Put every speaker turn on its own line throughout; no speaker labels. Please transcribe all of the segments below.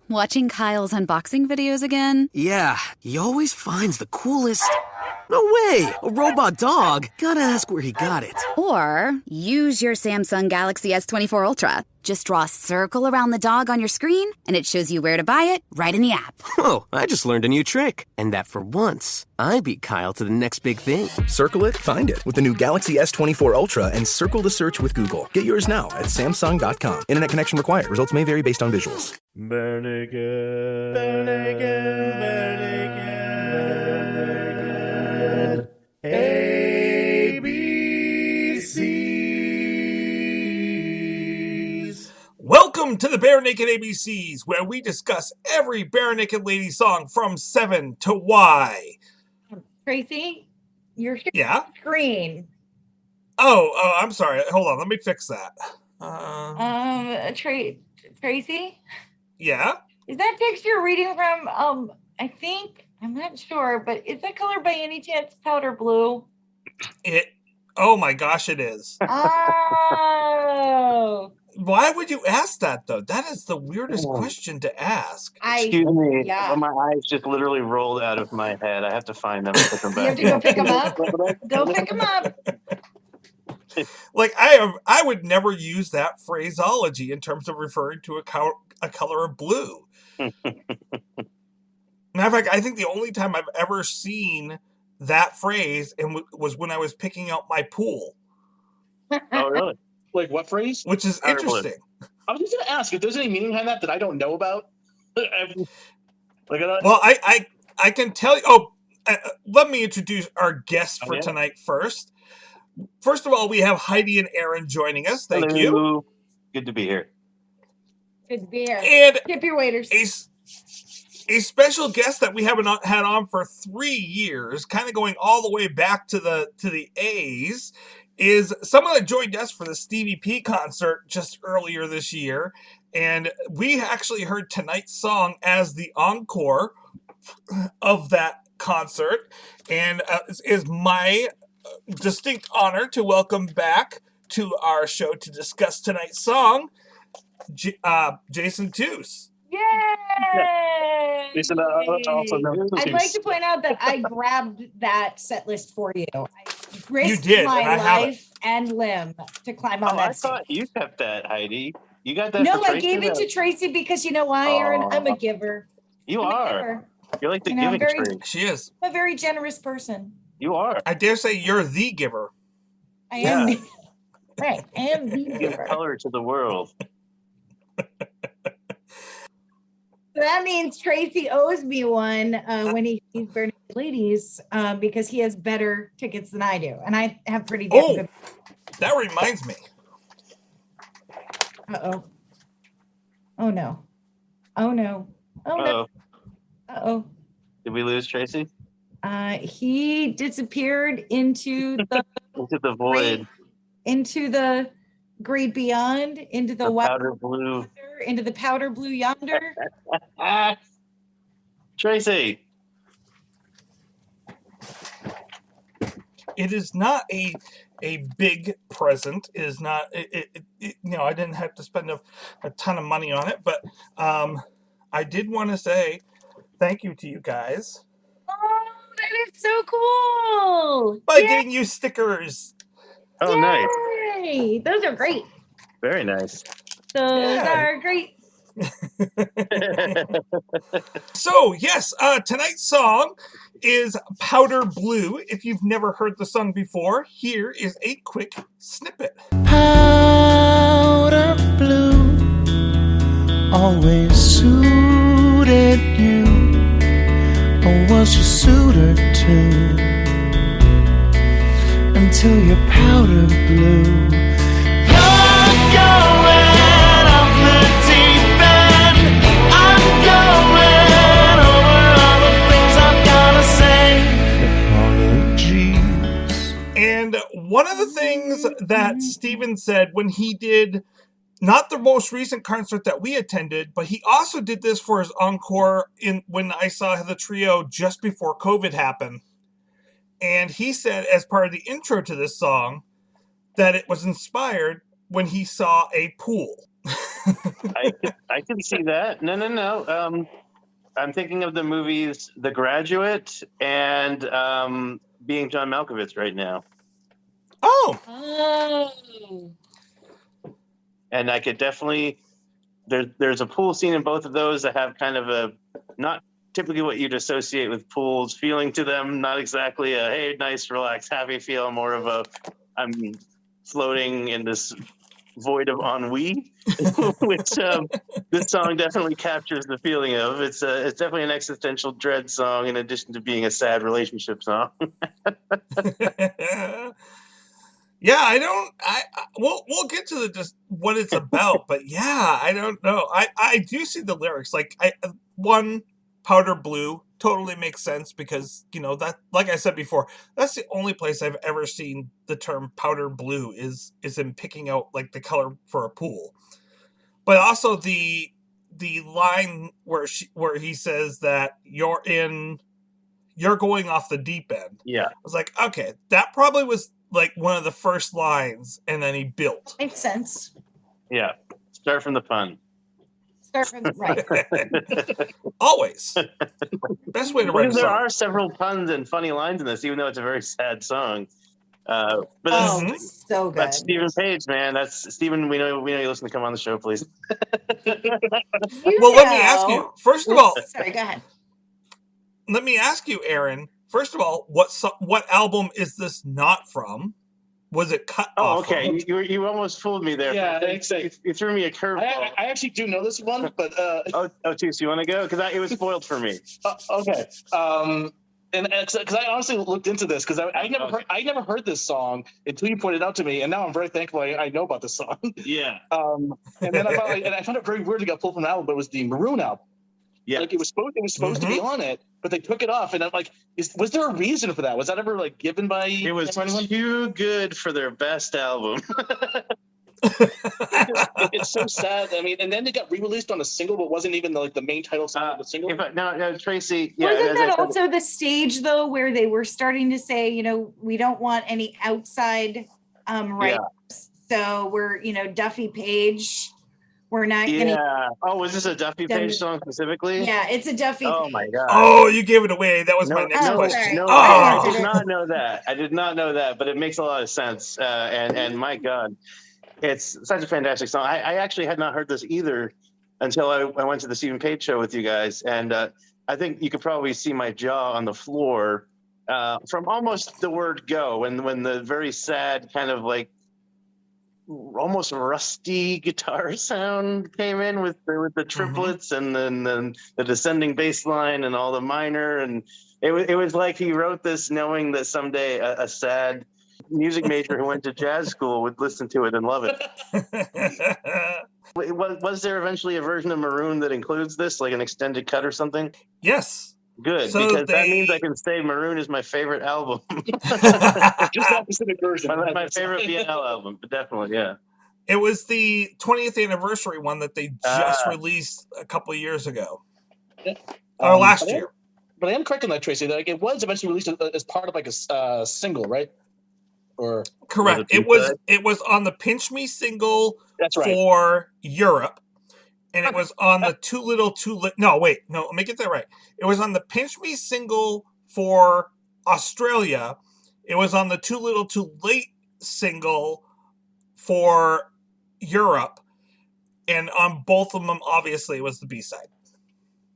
Watching Kyle's unboxing videos again?
Yeah, he always finds the coolest... No way! A robot dog? Gotta ask where he got it.
Or use your Samsung Galaxy S24 Ultra. Just draw a circle around the dog on your screen, and it shows you where to buy it right in the app.
Whoa, I just learned a new trick. And that for once, I beat Kyle to the next big thing.
Circle it, find it with the new Galaxy S24 Ultra and circle the search with Google. Get yours now at Samsung.com. Internet connection required. Results may vary based on visuals.
Bare naked, bare naked, bare naked, ABCs. Welcome to the Bare Naked ABCs, where we discuss every Bare Naked Lady song from 7 to Y.
Tracy, your
screen. Oh, I'm sorry. Hold on, let me fix that.
Tracy?
Yeah?
Is that text you're reading from, I'm not sure, but is that color by any chance powder blue?
Oh my gosh, it is.
Oh.
Why would you ask that, though? That is the weirdest question to ask.
Excuse me, but my eyes just literally rolled out of my head. I have to find them and put them back.
You have to go pick them up? Go pick them up.
Like, I would never use that phraseology in terms of referring to a color of blue. Matter of fact, I think the only time I've ever seen that phrase was when I was picking out my pool.
Oh, really?
Like what phrase?
Which is interesting.
I was just going to ask if there's any meaning behind that I don't know about.
Well, I can tell you. Oh, let me introduce our guests for tonight first. First of all, we have Heidi and Aaron joining us. Thank you.
Good to be here.
Good to be here.
And
tip your waiters.
A special guest that we haven't had on for 3 years, kind of going all the way back to the A's, is someone that joined us for the Stevie P concert just earlier this year. And we actually heard tonight's song as the encore of that concert. And it is my distinct honor to welcome back to our show to discuss tonight's song, Jason Toussant.
Yay!
Jason, also
I'd like to point out that I grabbed that set list for you. I risked my life and limb to climb on that stage.
I thought you kept that, Heidi. You got that?
No, I gave it to Tracy because you know why, Aaron? I'm a giver.
You are. You're like the giving tree.
She is.
I'm a very generous person.
You are.
I dare say you're the giver.
I am. Right. I am the giver.
Give color to the world.
So that means Tracy owes me one when he sees Bare Naked Ladies because he has better tickets than I do. And I have pretty good.
That reminds me.
Uh-oh. Oh, no. Oh, no. Oh, no. Uh-oh.
Did we lose Tracy?
He disappeared into the
void.
Into the great beyond, into the
powder blue.
Into the powder blue yonder.
Tracy.
It is not a big present. It is not. I didn't have to spend a ton of money on it, but I did want to say thank you to you guys.
Oh, that is so cool!
By getting you stickers.
Oh,
Yay!
nice.
Those are great.
Very nice.
Those are great.
So, yes, tonight's song is Powder Blue. If you've never heard the song before, here is a quick snippet.
Powder blue always suited you, or was your suitor too? Until you're powder blue.
And one of the things that Steven said when he did not the most recent concert that we attended, but he also did this for his encore when I saw the trio just before COVID happened. And he said, as part of the intro to this song, that it was inspired when he saw a pool.
I can see that. No. I'm thinking of the movies The Graduate and Being John Malkovich right now.
Oh.
And I could definitely there's a pool scene in both of those that have kind of a not typically what you'd associate with pools feeling to them, not exactly a hey, nice, relaxed, happy feel, more of a I'm floating in this void of ennui, which this song definitely captures the feeling of. It's definitely an existential dread song in addition to being a sad relationship song.
Yeah, we'll get to just what it's about, but yeah, I don't know. I do see the lyrics. Like one Powder Blue totally makes sense because, that, like I said before, that's the only place I've ever seen the term powder blue is in picking out like the color for a pool. But also the line where he says that you're going off the deep end.
Yeah.
I was like, okay, that probably was like one of the first lines, and then he built.
Makes sense.
Yeah. Start from the pun.
Start from the right.
Always. Best way to write a song.
There are several puns and funny lines in this, even though it's a very sad song. But
so good.
That's Stephen Page, man. That's Stephen. We know you listen to come on the show, please.
Let me ask you. First of all,
sorry, go ahead.
Let me ask you, Aaron. First of all, what album is this not from? Was it cut off?
Oh, okay. You almost fooled me there.
Yeah,
you threw me a curveball.
I actually do know this one, but
Touss, you want to go? Because it was spoiled for me.
Okay. And because I honestly looked into this because I never heard this song until you pointed it out to me, and now I'm very thankful I know about this song.
Yeah.
And then I found it very weird it got pulled from the album, but it was the Maroon album.
Yeah.
Like it was supposed to be on it, but they took it off, and I'm like, was there a reason for that? Was that ever like given by?
It was too good for their best album.
It's so sad. I mean, and then it got re-released on a single, but wasn't even the main title song of the single.
No, Tracy. Yeah,
wasn't that also the stage though, where they were starting to say, we don't want any outside rights, so we're, Duffy Page. We're not going to.
Yeah. Oh, was this a Duffy Page song specifically?
Yeah, it's a Duffy.
Oh my God.
Oh, you gave it away. That was my next question.
No, I did not know that. I did not know that, but it makes a lot of sense. And my God, it's such a fantastic song. I actually had not heard this either until I went to the Stephen Page show with you guys, and I think you could probably see my jaw on the floor from almost the word go when the very sad kind of like almost rusty guitar sound came in with the triplets and then the descending bass line and all the minor, and it was like he wrote this knowing that someday a sad music major who went to jazz school would listen to it and love it. Was there eventually a version of Maroon that includes this, like an extended cut or something?
Yes.
Good, because that means I can say Maroon is my favorite album.
Just that specific version.
My favorite BL album, but definitely, yeah.
It was the 20th anniversary one that they just released a couple of years ago. Or last year.
But I am correct on that, Tracy. Like it was eventually released as part of like a single, right? Or
correct. It was on the Pinch Me single for Europe. And it was on the Too Little Too Late. No, wait. No, let me get that right. It was on the Pinch Me single for Australia. It was on the Too Little Too Late single for Europe. And on both of them, obviously, it was the B-side.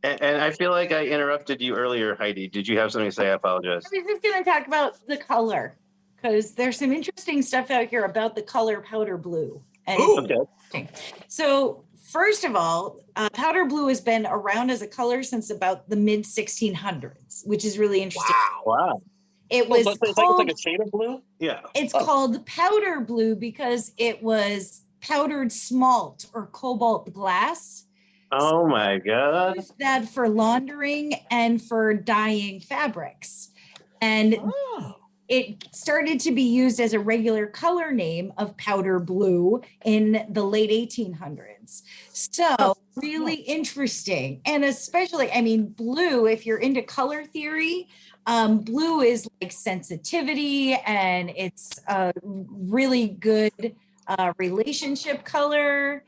And I feel like I interrupted you earlier, Heidi. Did you have something to say? I apologize.
I was just going to talk about the color, because there's some interesting stuff out here about the color powder blue. And
okay.
So first of all, powder blue has been around as a color since about the mid 1600s, which is really interesting.
Wow.
It was
it's like a shade of blue?
Yeah.
It's called powder blue because it was powdered smalt or cobalt glass.
Oh my God.
Used that for laundering and for dyeing fabrics. And it started to be used as a regular color name of powder blue in the late 1800s. So really interesting. And especially, I mean, blue, if you're into color theory, blue is like sensitivity, and it's a really good relationship color.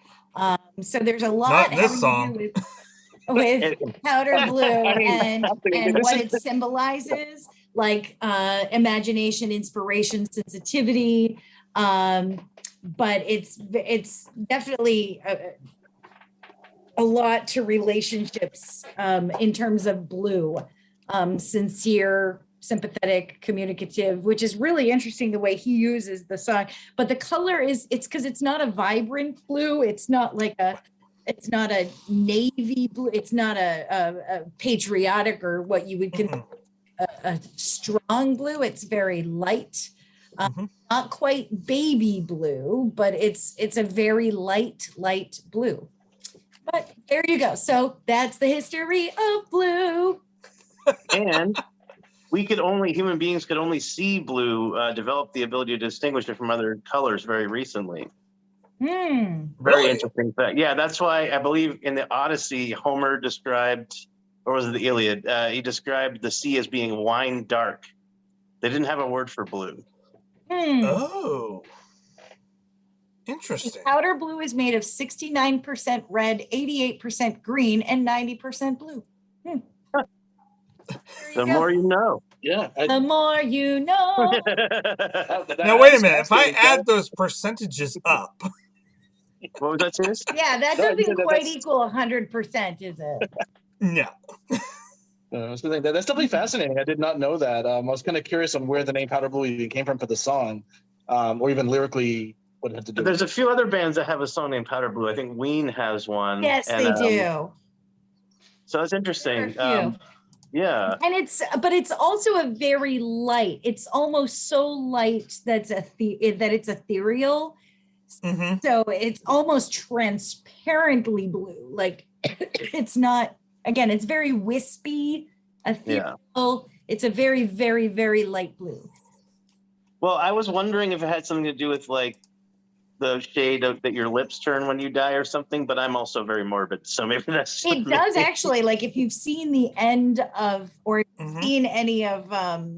So there's a lot
Not this
having
song.
to do with powder blue and what it symbolizes, like imagination, inspiration, sensitivity. But it's definitely a lot to relationships in terms of blue, sincere, sympathetic, communicative, which is really interesting the way he uses the song. But the color it's because it's not a vibrant blue. It's not like it's not a navy blue. It's not a patriotic or what you would consider a strong blue. It's very light, not quite baby blue, but it's a very light blue. But there you go. So that's the history of blue.
And human beings could only see blue, develop the ability to distinguish it from other colors very recently. Very interesting fact. Yeah, that's why I believe in the Odyssey, Homer described, or was it the Iliad? He described the sea as being wine dark. They didn't have a word for blue.
Oh. Interesting.
Powder blue is made of 69% red, 88% green, and 90% blue.
The more you know.
Yeah.
The more you know.
Now, wait a minute. If I add those percentages up.
What was that, Sis?
Yeah, that doesn't quite equal 100%, is it?
No.
That's definitely fascinating. I did not know that. I was kind of curious on where the name Powder Blue even came from for the song, or even lyrically what it had to do.
There's a few other bands that have a song named Powder Blue. I think Ween has one.
Yes, they do.
So that's interesting. Yeah.
And it's also a very light. It's almost so light that it's ethereal. So it's almost transparently blue. Like it's not. Again, it's very wispy, ethereal. Yeah. It's a very, very, very light blue.
Well, I was wondering if it had something to do with like the shade that your lips turn when you die or something, but I'm also very morbid, so maybe that's
it does actually. Like if you've seen the end of or seen any of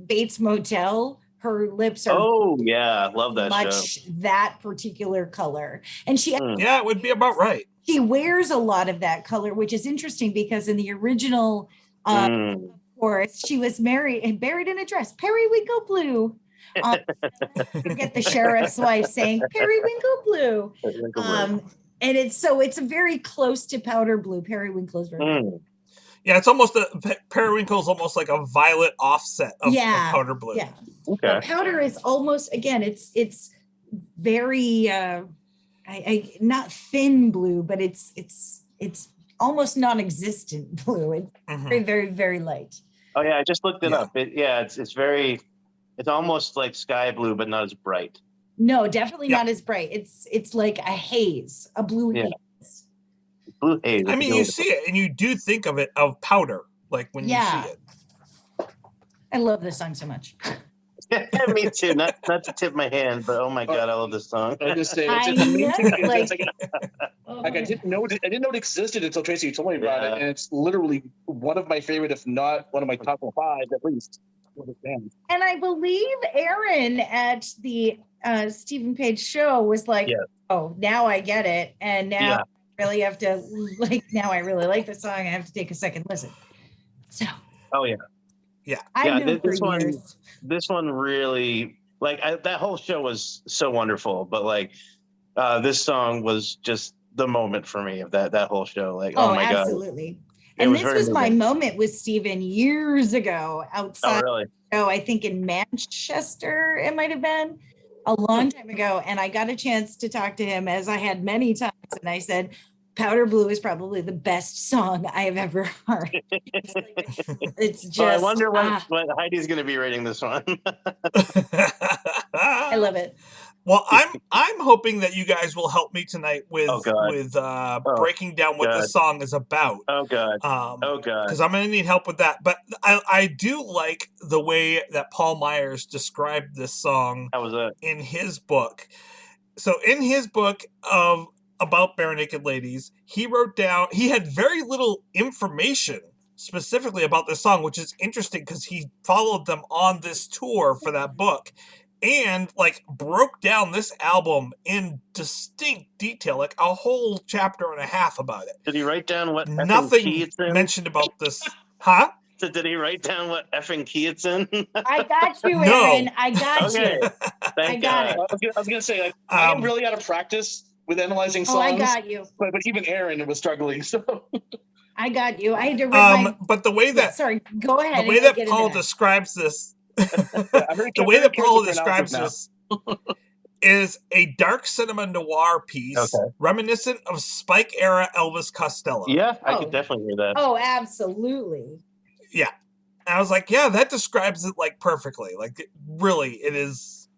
Bates Motel, her lips are
love that
much
show.
That particular color, and she
it would be about right.
She wears a lot of that color, which is interesting because in the original chorus, she was buried in a dress, periwinkle blue. You get the sheriff's wife saying periwinkle blue. And it's a very close to powder blue. Periwinkle is very
Yeah, it's almost periwinkle is almost like a violet offset of powder blue.
Yeah. Okay. But powder is almost, again, it's very I not thin blue, but it's almost non-existent blue. It's very, very, very light.
Oh yeah, I just looked it up. It's almost like sky blue, but not as bright.
No, definitely not as bright. It's like a haze, a blue haze.
Blue haze.
I mean, you see it, and you do think of powder, like when you see it.
I love this song so much.
Me too. Not to tip my hand, but oh my god, I love this song.
I just say I didn't know it existed until Tracy told me about it, and it's literally one of my favorite, if not one of my top 5 at least.
And I believe Aaron at the Stephen Page show was like, "Oh, now I get it," and now I really have to now I really like the song. I have to take a second listen. So.
Oh yeah.
Yeah.
This one really that whole show was so wonderful, but this song was just the moment for me of that whole show. Like, oh my god,
absolutely. And this was my moment with Stephen years ago outside.
Oh, really?
I think in Manchester, it might have been a long time ago. And I got a chance to talk to him, as I had many times. And I said, Powder Blue is probably the best song I have ever heard. It's just.
Well, I wonder what Heidi's going to be rating this one.
I love it.
Well, I'm hoping that you guys will help me tonight with breaking down what the song is about.
Oh god.
Because I'm going to need help with that. But I do like the way that Paul Myers described this song in his book. So in his book about Bare Naked Ladies, he wrote down, he had very little information specifically about this song, which is interesting because he followed them on this tour for that book. and like broke down this album in distinct detail, like a whole chapter and a half about it.
Did he write down what
Nothing
key it's in?
mentioned about this, huh?
So did he write down what effing key it's in?
I got you,
No.
Aaron. I got
Okay.
you.
Thank
got
God.
it.
I was gonna say, I am really out of practice with analyzing songs.
Oh, I got you.
But even Aaron was struggling. So
I got you. I had to read
But the way that
Yeah, sorry, go ahead.
the way that Paul describes this, the way that Paul describes this is a dark cinema noir piece reminiscent of Spike era Elvis Costello.
Yeah, I could definitely hear that.
Oh, absolutely.
Yeah. I was like, yeah, that describes it like perfectly. Like, really, it is.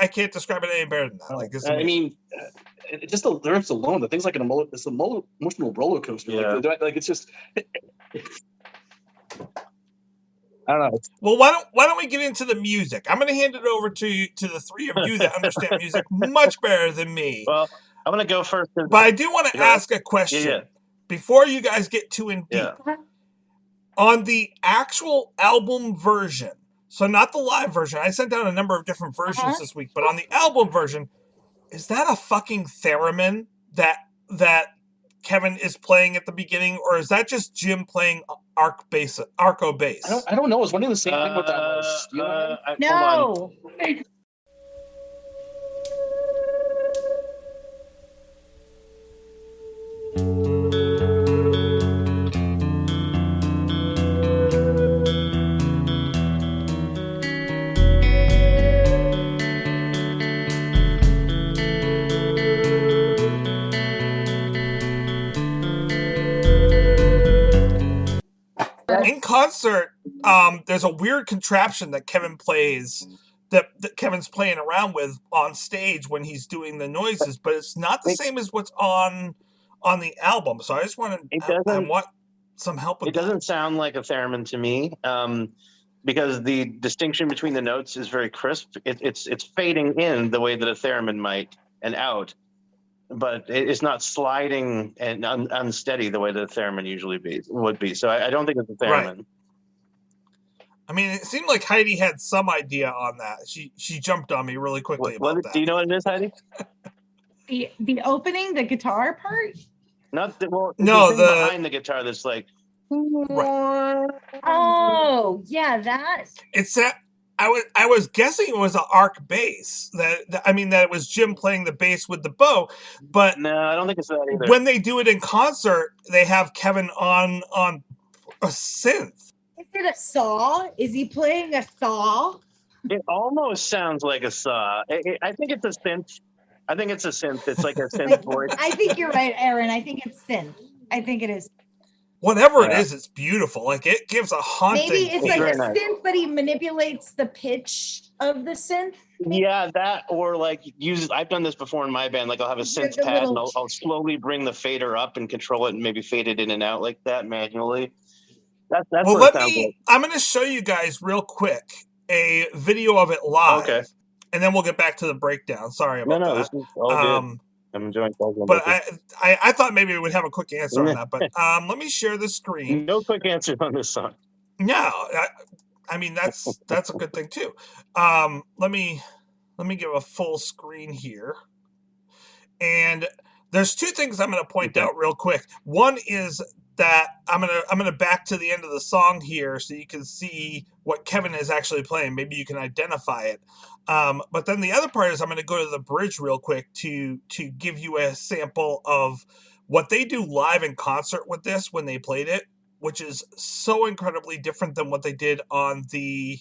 I can't describe it any better than that. Like, it's amazing.
Just the lyrics alone, the thing's like it's an emotional roller coaster.
Yeah.
Like it's just. I don't know.
Well, why don't we get into the music? I'm going to hand it over to the three of you that understand music much better than me.
Well, I'm going to go first.
But I do want to ask a question before you guys get too in deep.
Yeah.
On the actual album version, so not the live version. I sent out a number of different versions this week, but on the album version, is that a fucking theremin that Kevin is playing at the beginning, or is that just Jim playing arco bass?
I don't know. I was wondering the same thing with that.
No.
In concert, there's a weird contraption that Kevin plays that Kevin's playing around with on stage when he's doing the noises, but it's not the same as what's on the album. So I just want some help with
it. Doesn't sound like a theremin to me, because the distinction between the notes is very crisp. It's fading in the way that a theremin might and out, but it's not sliding and unsteady the way that a theremin usually would be. So I don't think it's a theremin.
Right. I mean, it seemed like Heidi had some idea on that. She jumped on me really quickly about that.
Do you know what it is, Heidi?
The opening, the guitar part?
Not the behind the guitar that's like.
Right.
Oh, yeah, that.
It's that. I was guessing it was an arc bass. That it was Jim playing the bass with the bow, but
no, I don't think it's that either.
When they do it in concert, they have Kevin on a synth.
Is it a saw? Is he playing a saw?
It almost sounds like a saw. I think it's a synth. I think it's a synth. It's like a synth voice.
I think you're right, Aaron. I think it's synth. I think it is.
Whatever it is, it's beautiful. Like, it gives a haunting.
Maybe it's like a synth, but he manipulates the pitch of the synth.
Yeah, that, or like I've done this before in my band. Like, I'll have a synth pad and I'll slowly bring the fader up and control it and maybe fade it in and out like that manually. That's what it sounds like.
I'm going to show you guys real quick a video of it live. Okay. And then we'll get back to the breakdown. Sorry about that.
This is all good. I'm enjoying talking
but
about
I thought maybe we would have a quick answer on that. But let me share the screen.
No quick answer on this song.
No, I mean that's a good thing too. Let me give a full screen here. And there's two things I'm going to point out real quick. One is that I'm gonna back to the end of the song here so you can see what Kevin is actually playing. Maybe you can identify it. But then the other part is I'm going to go to the bridge real quick to give you a sample of what they do live in concert with this when they played it, which is so incredibly different than what they did on the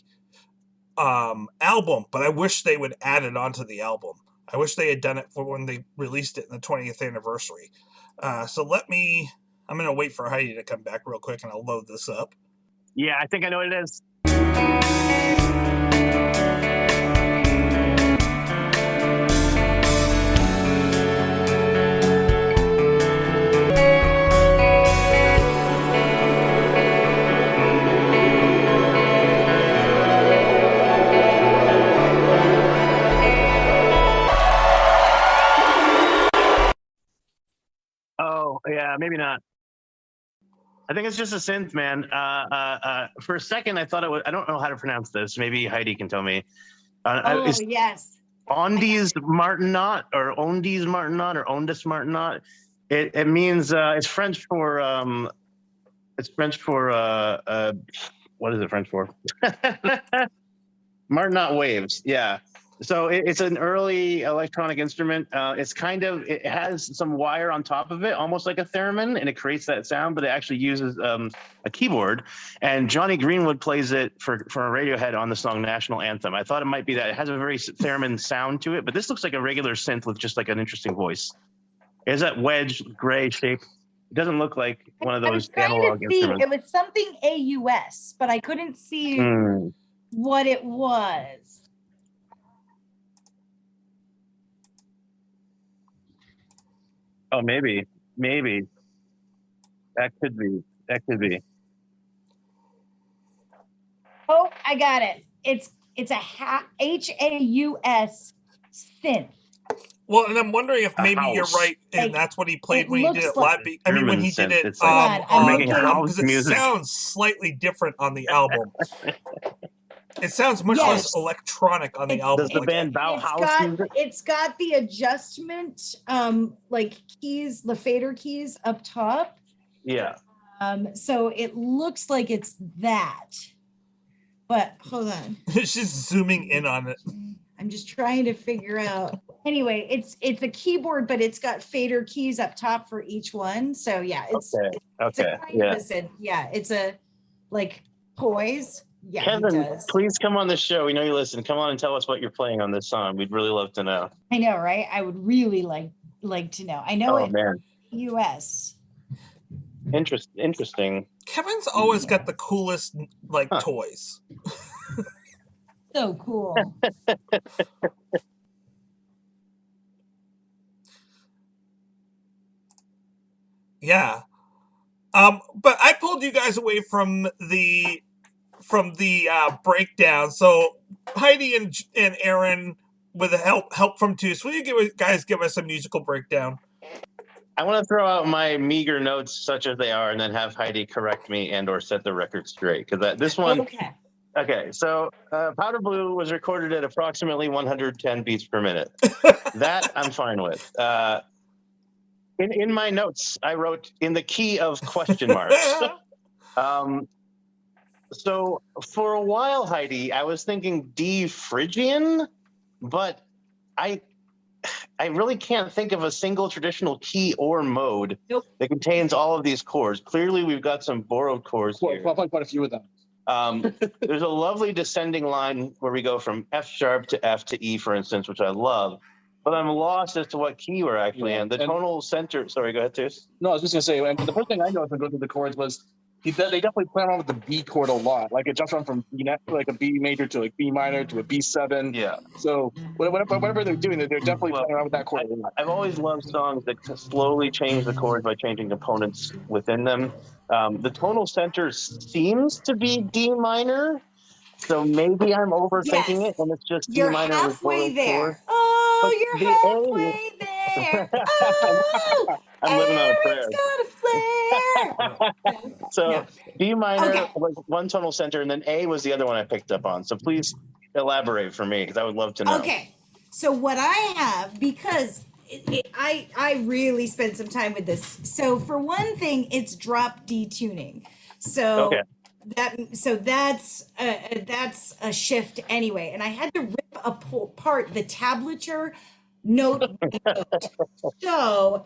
album. But I wish they would add it onto the album. I wish they had done it for when they released it in the 20th anniversary. So I'm going to wait for Heidi to come back real quick and I'll load this up.
Yeah, I think I know what it is. Oh, yeah, maybe not. I think it's just a synth, man. For a second, I thought it was. I don't know how to pronounce this. Maybe Heidi can tell me. It's
yes.
Ondies Martinot or Ondies Martinot or Ondis Martinot. It means it's French for what is it French for? Martinot waves. Yeah. So it's an early electronic instrument. It has some wire on top of it, almost like a theremin, and it creates that sound, but it actually uses a keyboard. And Johnny Greenwood plays it for Radiohead on the song National Anthem. I thought it might be that. It has a very theremin sound to it, but this looks like a regular synth with just like an interesting voice. It has that wedge gray shape. It doesn't look like one of those analog instruments.
It was something AUS, but I couldn't see what it was.
Oh, maybe that could be.
Oh, I got it. It's a HAUS synth.
Well, and I'm wondering if maybe you're right, and that's what he played when he did it live. I mean, when he did it because it sounds slightly different on the album. It sounds much less electronic on the album.
Does the band Bauhaus?
It's got the adjustment, like keys, the fader keys up top.
Yeah.
So it looks like it's that. But hold on.
It's just zooming in on it.
I'm just trying to figure out. Anyway, it's a keyboard, but it's got fader keys up top for each one. So yeah, it's a kind of a synth. Yeah, it's a like poise. Yeah,
Kevin, please come on the show. We know you listen. Come on and tell us what you're playing on this song. We'd really love to know.
I know, right? I would really like to know. I know US.
Interesting.
Kevin's always got the coolest toys.
So cool.
Yeah. But I pulled you guys away from the breakdown. So Heidi and Aaron, with the help from Tous, will you guys give us a musical breakdown?
I want to throw out my meager notes, such as they are, and then have Heidi correct me and or set the record straight. Because this one... Okay, so Powder Blue was recorded at approximately 110 beats per minute. That I'm fine with. In my notes, I wrote in the key of question marks. So for a while, Heidi, I was thinking D Phrygian, but I really can't think of a single traditional key or mode that contains all of these chords. Clearly, we've got some borrowed chords here.
Quite a few of them.
There's a lovely descending line where we go from F sharp to F to E, for instance, which I love. But I'm lost as to what key we're actually in. The tonal center. Sorry, go ahead, Tous.
No, I was just gonna say, and the first thing I noticed when going through the chords was they definitely play around with the B chord a lot. Like it jumps around from like a B major to like B minor to a B7.
Yeah.
So whatever they're doing, they're definitely playing around with that chord.
I've always loved songs that slowly change the chords by changing components within them. The tonal center seems to be D minor, so maybe I'm overthinking it, and it's just D minor.
You're halfway there. Oh, you're halfway there. Oh,
I'm living on a prayer.
Got a flare.
So D minor was one tonal center, and then A was the other one I picked up on. So please elaborate for me, because I would love to know.
Okay, so what I have, because I really spent some time with this. So for one thing, it's drop D tuning. So that's a shift anyway. And I had to rip apart the tablature note by note. So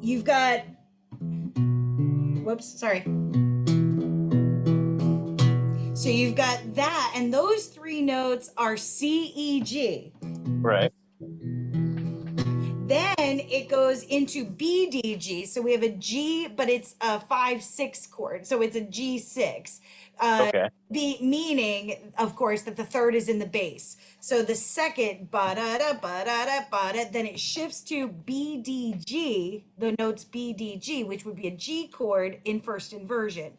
you've got, sorry. So you've got that, and those three notes are C, E, G.
Right.
Then it goes into B, D, G. So we have a G, but it's a 5/6 chord. So it's a G6. Meaning, of course, that the third is in the bass. So the second, ba-da-da, ba-da-da, ba-da, then it shifts to B, D, G, the notes B, D, G, which would be a G chord in first inversion.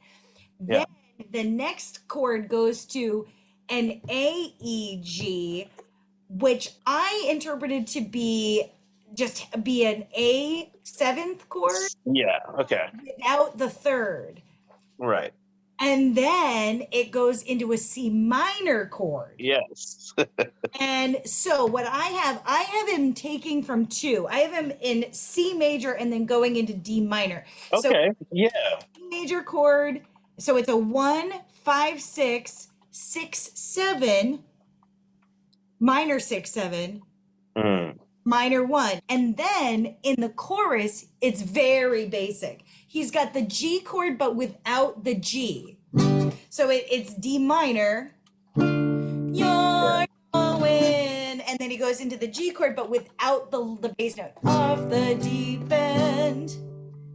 Then the next chord goes to an A, E, G, which I interpreted to be an A 7th chord.
Yeah, okay.
Without the third.
Right.
And then it goes into a C minor chord.
Yes.
And so what I have him taking from 2. I have him in C major and then going into D minor.
Okay.
So
Yeah.
D major chord. So it's a 1, 5, 6, 6, 7, minor 6, 7, minor 1. And then in the chorus, it's very basic. He's got the G chord, but without the G. So it's D minor. You're going. And then he goes into the G chord, but without the bass note. Off the deep end.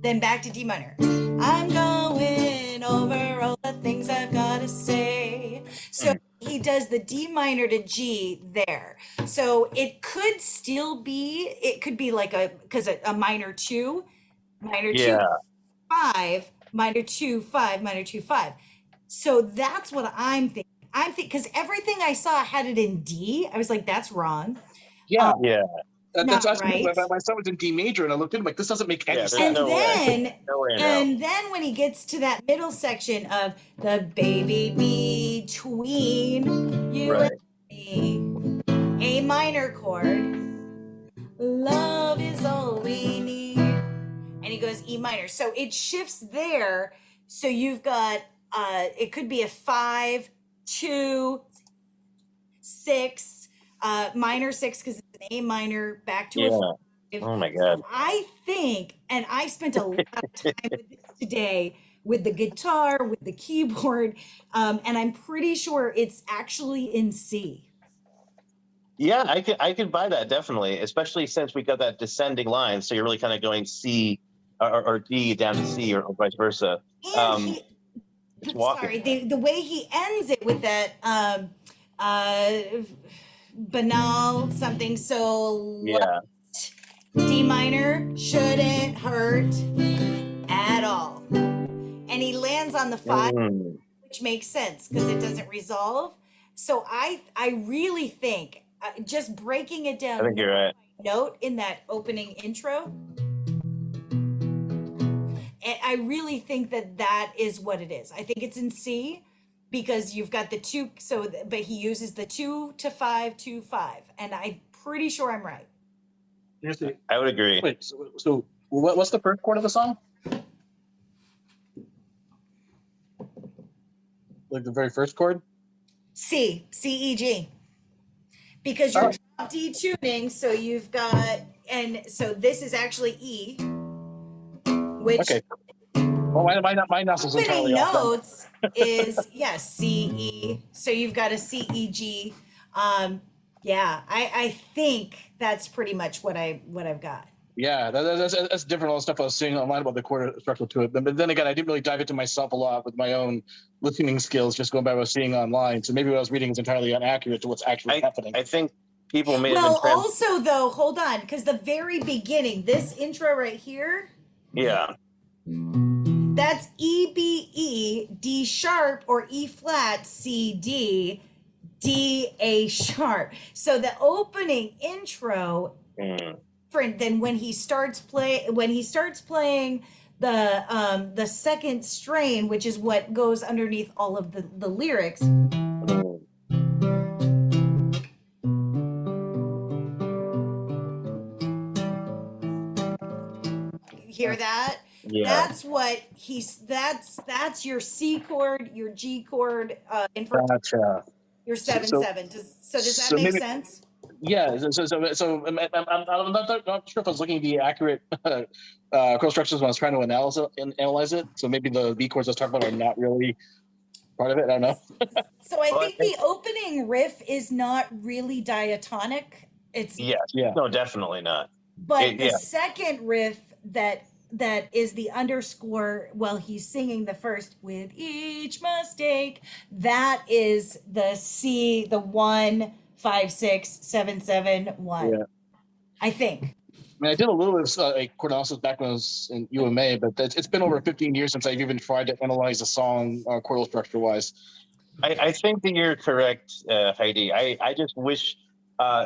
Then back to D minor. I'm going over all the things I've got to say. So he does the D minor to G there. So it could still be, it could be like a minor 2, minor 2, 5, minor 2, 5, minor 2, 5. So that's what I'm thinking. Because everything I saw had it in D. I was like, that's wrong.
Yeah.
That's
That's
right.
My son was in D major, and I looked at him like, this doesn't make any sense.
And then when he gets to that middle section of the baby between you and me, A minor chord, love is all we need, and he goes E minor. So it shifts there. So you've got it could be a 5, 2, 6, minor 6 because it's an A minor back to a 5.
Oh my God.
So I think, and I spent a lot of time with this today with the guitar, with the keyboard, and I'm pretty sure it's actually in C.
Yeah, I could buy that definitely, especially since we got that descending line. So you're really kind of going C or D down to C or vice versa.
And
it's walking.
Sorry, the way he ends it with that banal something so D minor shouldn't hurt at all. And he lands on the 5, which makes sense because it doesn't resolve. So I really think just breaking it down.
I think you're right.
Note in that opening intro. And I really think that is what it is. I think it's in C because you've got the 2. So, but he uses the 2 to 5, 2, 5, and I'm pretty sure I'm right.
I would agree.
Wait, so what's the first chord of the song? Like the very first chord?
C, E, G. Because you're drop D tuning, so you've got, and so this is actually E, which
well, my nostrils entirely off.
Notes is C, E. So you've got a C, E, G. I think that's pretty much what I've got.
Yeah, that's different. All the stuff I was seeing online about the chord structure to it. But then again, I didn't really dive into myself a lot with my own listening skills, just going by what I was seeing online. So maybe what I was reading is entirely inaccurate to what's actually happening.
I think people may have
Well,
been
also though, hold on, because the very beginning, this intro right here.
Yeah.
That's E, B, E, D sharp, or E flat, C, D, D, A sharp. So the opening intro, different than when he starts playing the second strain, which is what goes underneath all of the lyrics. You hear that?
Yeah.
That's your C chord, your G chord, your 7/7. Does that make sense?
Yeah. So I'm not sure if I was looking at the accurate chord structures when I was trying to analyze it. So maybe the B chords I was talking about are not really part of it. I don't know.
So I think the opening riff is not really diatonic. It's
no, definitely not.
But the second riff that is the underscore while he's singing the first with each mistake, that is the C, the 1, 5, 6, 7, 7, 1. Yeah. I think.
I mean, I did a little bit of chord analysis back when I was in UMA, but it's been over 15 years since I've even tried to analyze a song chordal structure wise.
I think that you're correct, Heidi. I just wish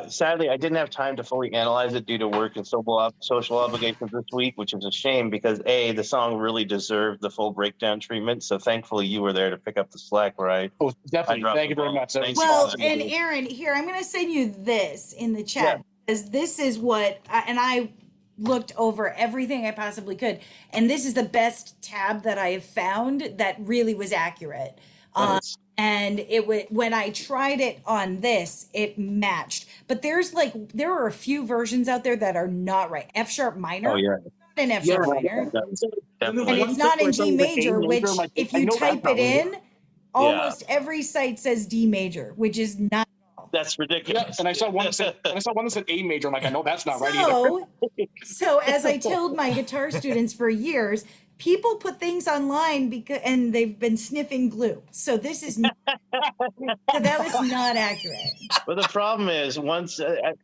Sadly, I didn't have time to fully analyze it due to work and social obligations this week, which is a shame because the song really deserved the full breakdown treatment. So thankfully, you were there to pick up the slack, right?
Oh, definitely. Thank you very much.
Well, and Aaron, here, I'm going to send you this in the chat because this is what, and I looked over everything I possibly could, and this is the best tab that I have found that really was accurate.
Nice.
And when I tried it on this, it matched. But there are a few versions out there that are not right. F sharp minor.
Oh yeah.
It's not in F sharp minor. And it's not in G major, which if you type it in, almost every site says D major, which is not.
That's ridiculous.
Yeah, and I saw one that said A major. I'm like, I know that's not right either.
So as I told my guitar students for years, people put things online and they've been sniffing glue. So this is not, so that was not accurate.
But the problem is once I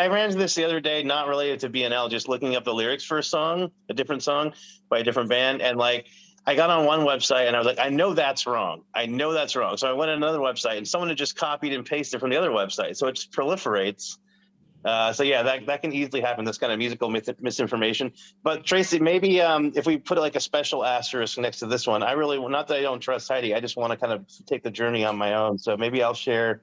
ran into this the other day, not related to BNL, just looking up the lyrics for a different song by a different band. And I got on one website and I was like, I know that's wrong. So I went to another website and someone had just copied and pasted from the other website. So it just proliferates. That can easily happen, this kind of musical misinformation. But Tracy, maybe if we put a special asterisk next to this one, I really, not that I don't trust Heidi, I just want to kind of take the journey on my own. So maybe I'll share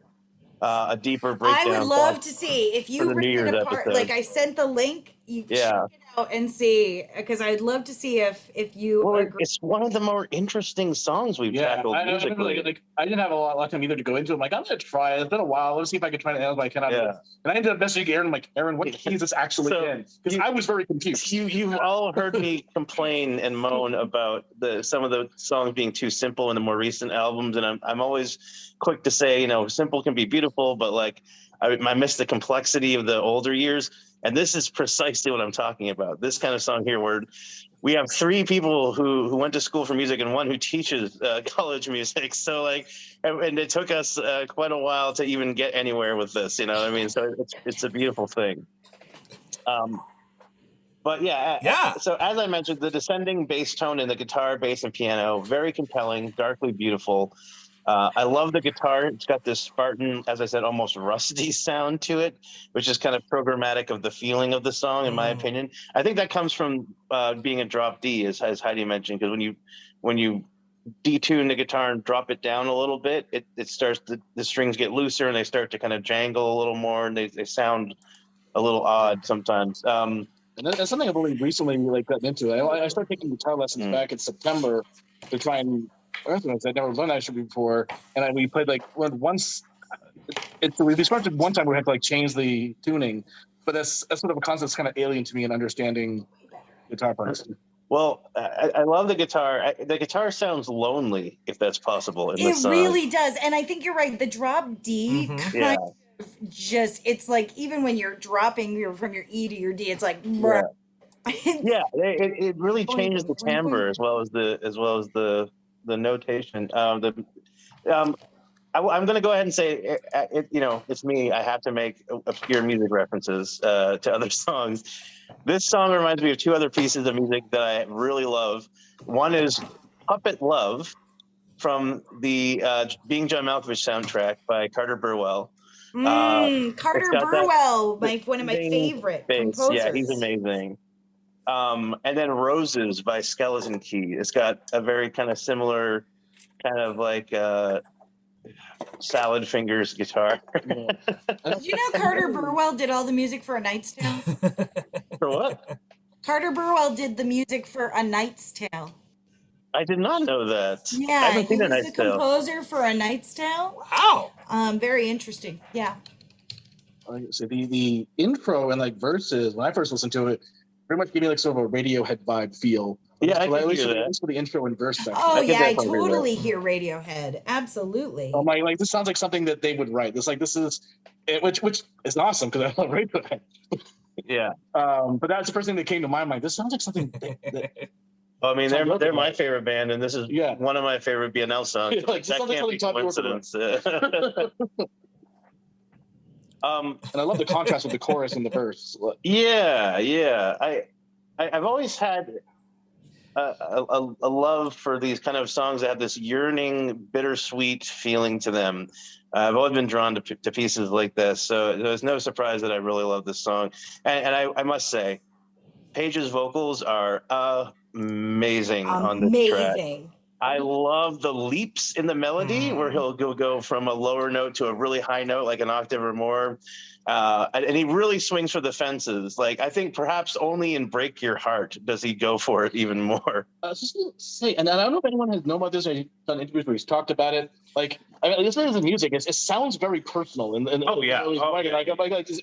a deeper breakdown.
I would love to see if you rip it apart.
Episode.
I sent the link. You check it out and see, because I'd love to see if you agree.
It's one of the more interesting songs we've tackled musically.
I didn't have a lot of time either to go into it. I'm like, I'm gonna try it. It's been a while. Let's see if I can try to analyze what I cannot. And I ended up messaging Aaron. I'm like, Aaron, what key is this actually in? Because I was very confused.
You've all heard me complain and moan about some of the songs being too simple in the more recent albums, and I'm always quick to say, simple can be beautiful, but I miss the complexity of the older years. And this is precisely what I'm talking about. This kind of song here, where we have three people who went to school for music and one who teaches college music. So and it took us quite a while to even get anywhere with this. You know what I mean? So it's a beautiful thing. But so as I mentioned, the descending bass tone in the guitar, bass, and piano, very compelling, darkly beautiful. I love the guitar. It's got this Spartan, as I said, almost rusty sound to it, which is kind of programmatic of the feeling of the song, in my opinion. I think that comes from being a drop D, as Heidi mentioned, because when you detune the guitar and drop it down a little bit, it starts the strings get looser and they start to kind of jangle a little more, and they sound a little odd sometimes.
And that's something I've only recently gotten into. I started taking guitar lessons back in September to try and. I'd never learned that shit before, and we played once. We started one time we had to change the tuning, but that's sort of a concept that's kind of alien to me in understanding guitar parts.
Well, I love the guitar. The guitar sounds lonely, if that's possible. In this song.
Really does, and I think you're right. The drop D kind of it's even when you're dropping from your E to your D, it's
it really changes the timbre as well as the notation. I'm going to go ahead and say, it's me. I have to make obscure music references to other songs. This song reminds me of two other pieces of music that I really love. One is Puppet Love from the Being John Malkovich soundtrack by Carter Burwell.
Carter Burwell, one of my favorite composers.
Yeah, he's amazing. And then Roses by Skeleton Key. It's got a very kind of similar kind of salad fingers guitar.
Did you know Carter Burwell did all the music for A Knight's Tale?
For what?
Carter Burwell did the music for A Knight's Tale.
I did not know that.
Yeah, he was the composer for A Knight's Tale.
Wow.
Very interesting. Yeah.
So the intro and verses, when I first listened to it, pretty much gave me sort of a Radiohead vibe feel.
Yeah, I
at least
hear that.
For the intro and verse section.
Oh I totally hear Radiohead. Absolutely.
I'm this sounds like something that they would write. This is which is awesome because I love Radiohead.
Yeah.
But that's the first thing that came to my mind. This sounds like something that
well, I mean, they're my favorite band, and this is one of my favorite BNL songs. That can't be coincidence.
And I love the contrast with the chorus and the verse.
Yeah. I've always had a love for these kind of songs that have this yearning, bittersweet feeling to them. I've always been drawn to pieces like this, so there's no surprise that I really love this song. And I must say, Paige's vocals are amazing on this track. I love the leaps in the melody where he'll go from a lower note to a really high note, like an octave or more. And he really swings for the fences. Like, I think perhaps only in Break Your Heart does he go for it even more.
I was just going to say, and I don't know if anyone has known about this or done interviews where he's talked about it. Like, I mean, listening to the music, it sounds very personal. And is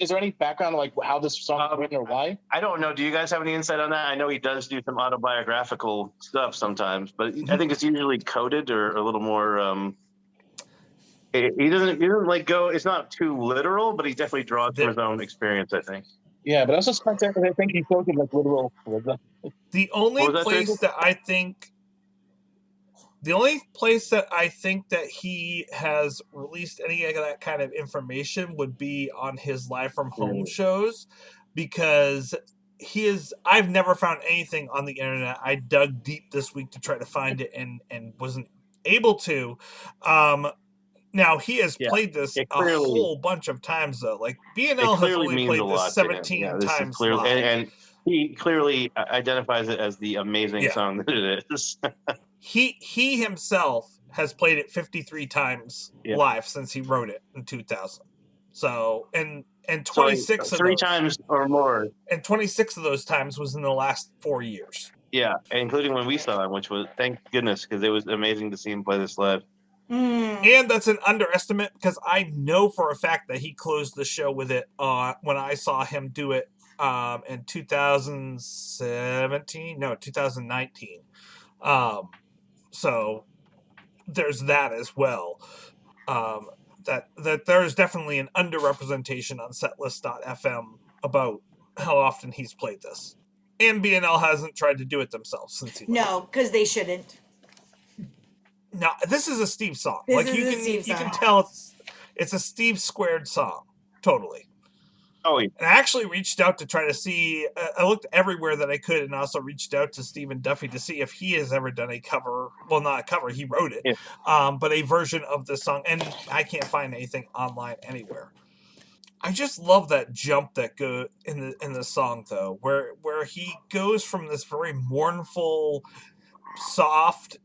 there any background on like how this song was written or why?
I don't know. Do you guys have any insight on that? I know he does do some autobiographical stuff sometimes, but I think it's usually coded or a little more. He doesn't like go. It's not too literal, but he definitely draws from his own experience, I think.
Yeah, but also I think he quoted like literal.
The only place that I think that he has released any of that kind of information would be on his Live from Home shows, because I've never found anything on the internet. I dug deep this week to try to find it and wasn't able to. Now, he has played this a whole bunch of times, though. Like, BNL has only played this 17 times live.
And he clearly identifies it as the amazing song that it is.
He himself has played it 53 times live since he wrote it in 2000. So, and 26
of those, times or more.
And 26 of those times was in the last 4 years.
Yeah, including when we saw him, which was, thank goodness, because it was amazing to see him play this live.
And that's an underestimate, because I know for a fact that he closed the show with it when I saw him do it in 2019. So there's that as well. That there's definitely an underrepresentation on setlist.fm about how often he's played this. And BNL hasn't tried to do it themselves since he left.
No, because they shouldn't.
No, this is a Steve song. You can tell it's a Steve squared song. Totally.
Oh, yeah.
And I actually reached out to try to see. I looked everywhere that I could, and also reached out to Stephen Duffy to see if he has ever done a cover. Well, not a cover. He wrote it, but a version of this song. And I can't find anything online anywhere. I just love that jump that go in the song, though, where he goes from this very mournful, soft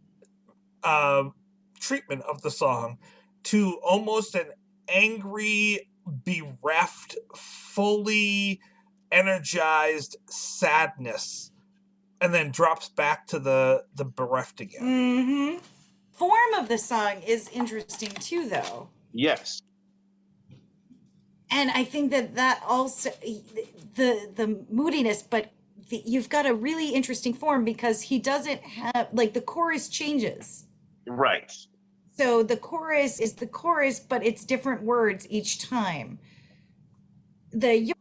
treatment of the song to almost an angry, bereft, fully energized sadness, and then drops back to the bereft again.
Mm-hmm. Form of the song is interesting too, though.
Yes.
And I think that also the moodiness, but you've got a really interesting form, because he doesn't have, like, the chorus changes.
Right.
So the chorus is the chorus, but it's different words each time.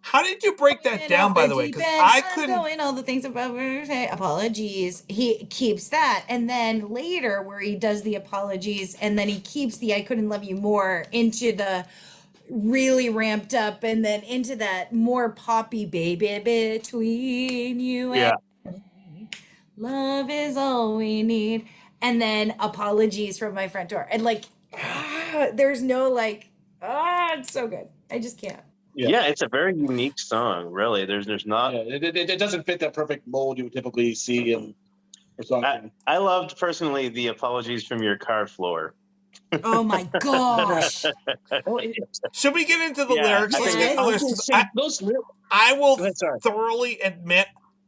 How did you break that down, by the way? Because I couldn't.
Going all the things about apologies. He keeps that, and then later where he does the apologies, and then he keeps the "I couldn't love you more" into the really ramped up, and then into that more poppy "baby between you and me. Love is all we need." And then apologies from my front door. And there's no it's so good. I just can't.
Yeah, it's a very unique song, really. There's not.
Yeah, it doesn't fit that perfect mold you would typically see in a song.
I loved personally the apologies from your car floor.
Oh my gosh.
Should we get into the lyrics? Let's get the lyrics. I will thoroughly admit,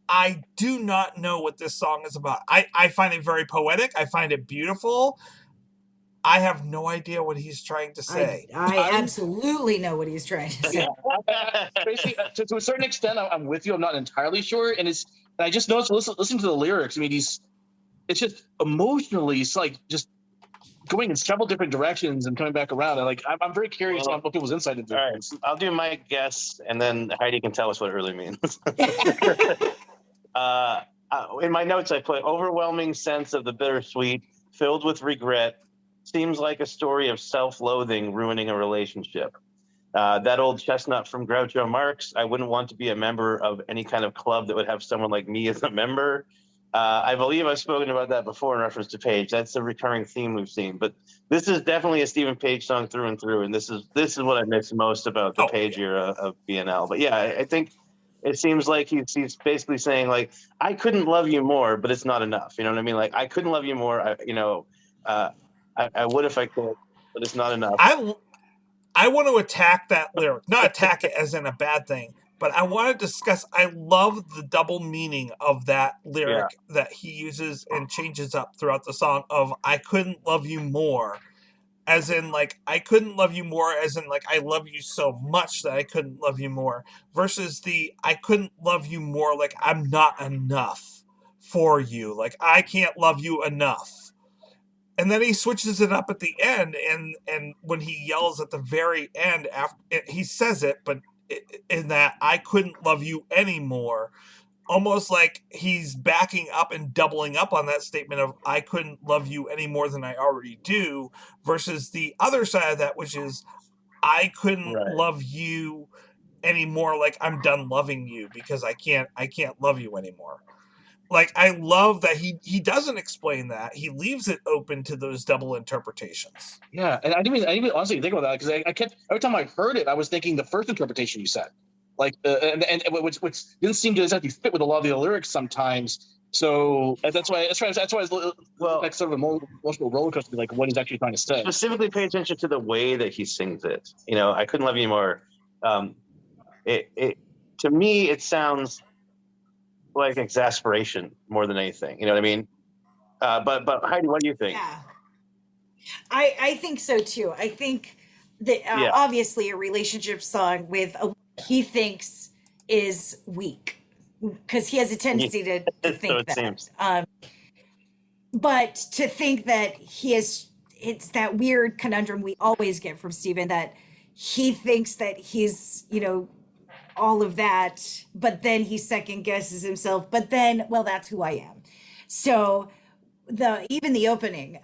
I do not know what this song is about. I find it very poetic. I find it beautiful. I have no idea what he's trying to say.
I absolutely know what he's trying to say.
To a certain extent, I'm with you. I'm not entirely sure. And I just noticed, listen to the lyrics. I mean, it's just emotionally, it's like just going in several different directions and coming back around. And I'm very curious on what people's insight into it.
All right, I'll do my guess, and then Heidi can tell us what it really means. In my notes, I put overwhelming sense of the bittersweet, filled with regret, seems like a story of self-loathing ruining a relationship. That old chestnut from Groucho Marx, I wouldn't want to be a member of any kind of club that would have someone like me as a member. I believe I've spoken about that before in reference to Page. That's a recurring theme we've seen. But this is definitely a Stephen Page song through and through, and this is what I miss most about the Page era of BNL. But yeah, I think it seems like he's basically saying, like, I couldn't love you more, but it's not enough. You know what I mean? Like, I couldn't love you more. I would if I could, but it's not enough.
I want to attack that lyric, not attack it as in a bad thing, but I want to discuss. I love the double meaning of that lyric that he uses and changes up throughout the song of I couldn't love you more, as in, like, I couldn't love you more, as in, like, I love you so much that I couldn't love you more, versus the I couldn't love you more, like, I'm not enough for you. Like, I can't love you enough. And then he switches it up at the end, and when he yells at the very end, after he says it, but in that I couldn't love you anymore, almost like he's backing up and doubling up on that statement of I couldn't love you any more than I already do, versus the other side of that, which is I couldn't love you anymore, like I'm done loving you because I can't love you anymore. Like, I love that he doesn't explain that. He leaves it open to those double interpretations.
Yeah, and I didn't even honestly think about that, because I kept, every time I heard it, I was thinking the first interpretation you said, like, and which didn't seem to exactly fit with a lot of the lyrics sometimes. So that's why I was like sort of an emotional roller coaster, like what he's actually trying to say.
Specifically, pay attention to the way that he sings it. You know, I couldn't love you more. To me, it sounds like exasperation more than anything. You know what I mean? But Heidi, what do you think?
Yeah, I think so too. I think that obviously a relationship song with he thinks is weak, because he has a tendency to think that. But to think that it's that weird conundrum we always get from Stephen, that he thinks that he's, all of that, but then he second guesses himself, but then, well, that's who I am. So even the opening,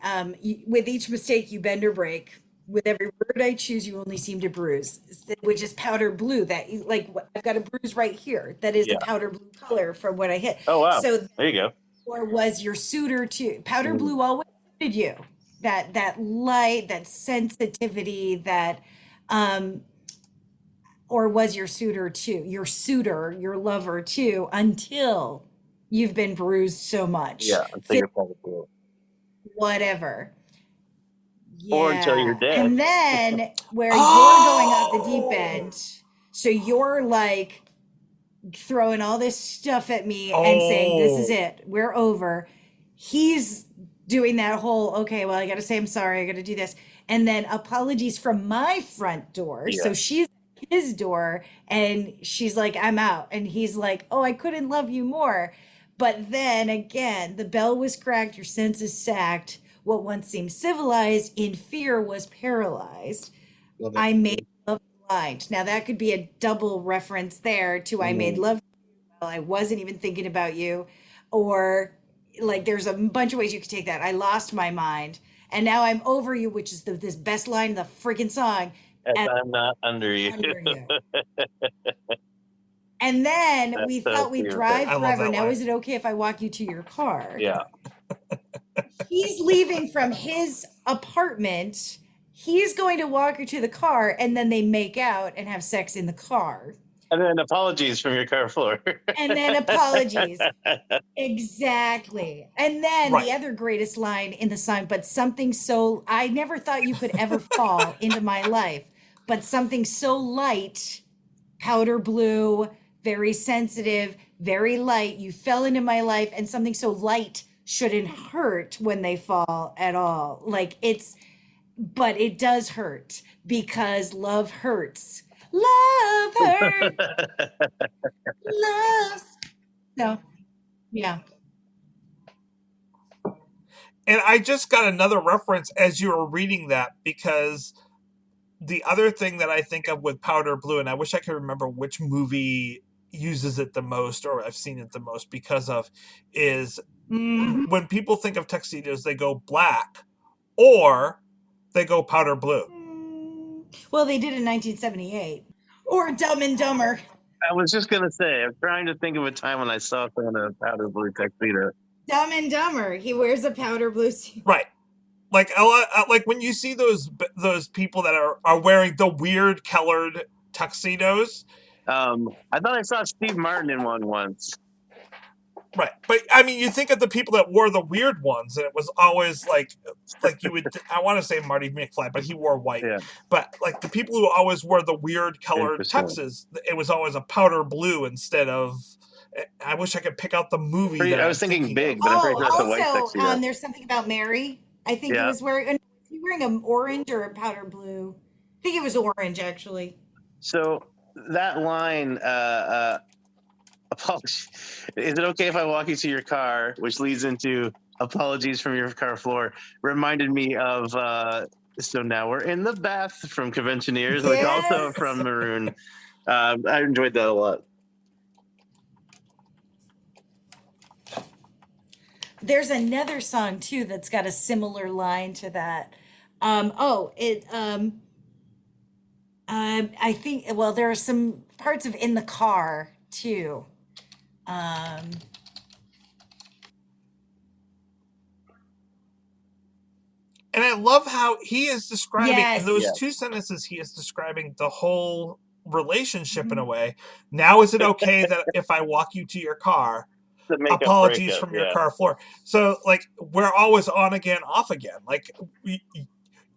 with each mistake you bend or break, with every word I choose, you only seem to bruise, which is powder blue. That, like, I've got a bruise right here. That is the powder blue color from what I hit.
Oh, wow.
So
there you go.
Or was your suitor too? Powder blue always suited you. That light, that sensitivity, that, or was your suitor too? Your suitor, your lover too, until you've been bruised so much.
Yeah, until you're powder blue.
Whatever. Yeah.
Or until you're dead.
And then where you're going off the deep end, so you're like throwing all this stuff at me and saying, this is it, we're over. He's doing that whole, okay, well, I got to say I'm sorry, I got to do this. And then apologies from my front door. Yeah. So she's at his door and she's like, I'm out. And he's like, oh, I couldn't love you more. But then again, the bell was cracked, your senses sacked. What once seemed civilized in fear was paralyzed. I made love blind. Now that could be a double reference there to I made love. Well, I wasn't even thinking about you. Or like, there's a bunch of ways you could take that. I lost my mind and now I'm over you, which is this best line in the freaking song.
And I'm not under you.
And then we thought we'd drive forever. Now, is it okay if I walk you to your car?
Yeah.
He's leaving from his apartment. He's going to walk her to the car, and then they make out and have sex in the car.
And then apologies from your car floor.
And then apologies. Exactly. And then the other greatest line in the song, but something so, I never thought you could ever fall into my life, but something so light, powder blue, very sensitive, very light. You fell into my life, and something so light shouldn't hurt when they fall at all. Like but it does hurt because love hurts. Love hurts. Love. So, yeah.
And I just got another reference as you were reading that, because the other thing that I think of with powder blue, and I wish I could remember which movie uses it the most or I've seen it the most because of, is when people think of tuxedos, they go black or they go powder blue.
Well, they did in 1978 or Dumb and Dumber.
I was just going to say, I'm trying to think of a time when I saw someone in a powder blue tuxedo.
Dumb and Dumber. He wears a powder blue suit.
Right. Like a lot, like when you see those people that are wearing the weird colored tuxedos.
I thought I saw Steve Martin in one once.
Right, but I mean, you think of the people that wore the weird ones, and it was always like you would. I want to say Marty McFly, but he wore white.
Yeah.
But like the people who always wore the weird colored tuxes, it was always a powder blue instead of. I wish I could pick out the movie.
I was thinking Big, but I'm pretty sure it's a white tuxedo.
There's something about Mary. I think he was wearing. Was he wearing an orange or a powder blue? I think it was orange, actually.
So that line, apologies. Is it okay if I walk you to your car, which leads into apologies from your car floor, reminded me of so now we're in the bath from Conventioneers, which also from Maroon. I enjoyed that a lot.
There's another song too that's got a similar line to that. I think, well, there are some parts of In the Car too.
And I love how he is describing in those two sentences, he is describing the whole relationship in a way. Now, is it okay that if I walk you to your car, apologies from your car floor? So like, we're always on again, off again. Like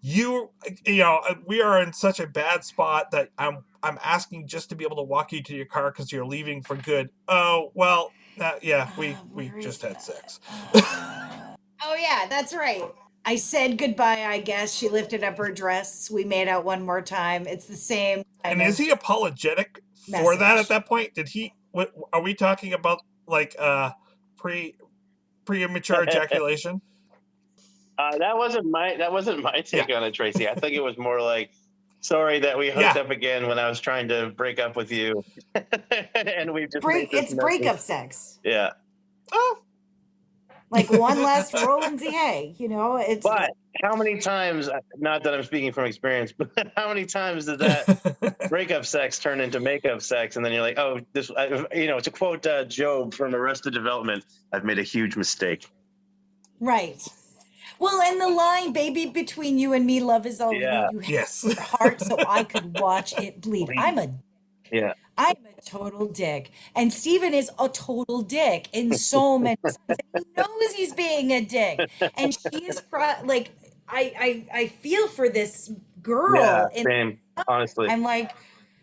you know, we are in such a bad spot that I'm asking just to be able to walk you to your car because you're leaving for good. Oh, well, we just had sex.
Oh yeah, that's right. I said goodbye, I guess. She lifted up her dress. We made out one more time. It's the same.
And is he apologetic for that at that point? Did he, what are we talking about, like premature ejaculation?
That wasn't my take on it, Tracy. I think it was more like, sorry that we hooked up again when I was trying to break up with you. And we just
it's breakup sex.
Yeah.
Oh.
Like one last roll and say, hey, you know, it's.
But how many times, not that I'm speaking from experience, but how many times did that breakup sex turn into makeup sex? And then you're like, oh, this, you know, to quote Job from Arrested Development, I've made a huge mistake.
Right. Well, and the line, baby, between you and me, love is all you have your heart so I could watch it bleed. I'm a total dick. And Steven is a total dick in so many ways. He knows he's being a dick. And she is like, I feel for this girl.
Yeah, same, honestly.
I'm like,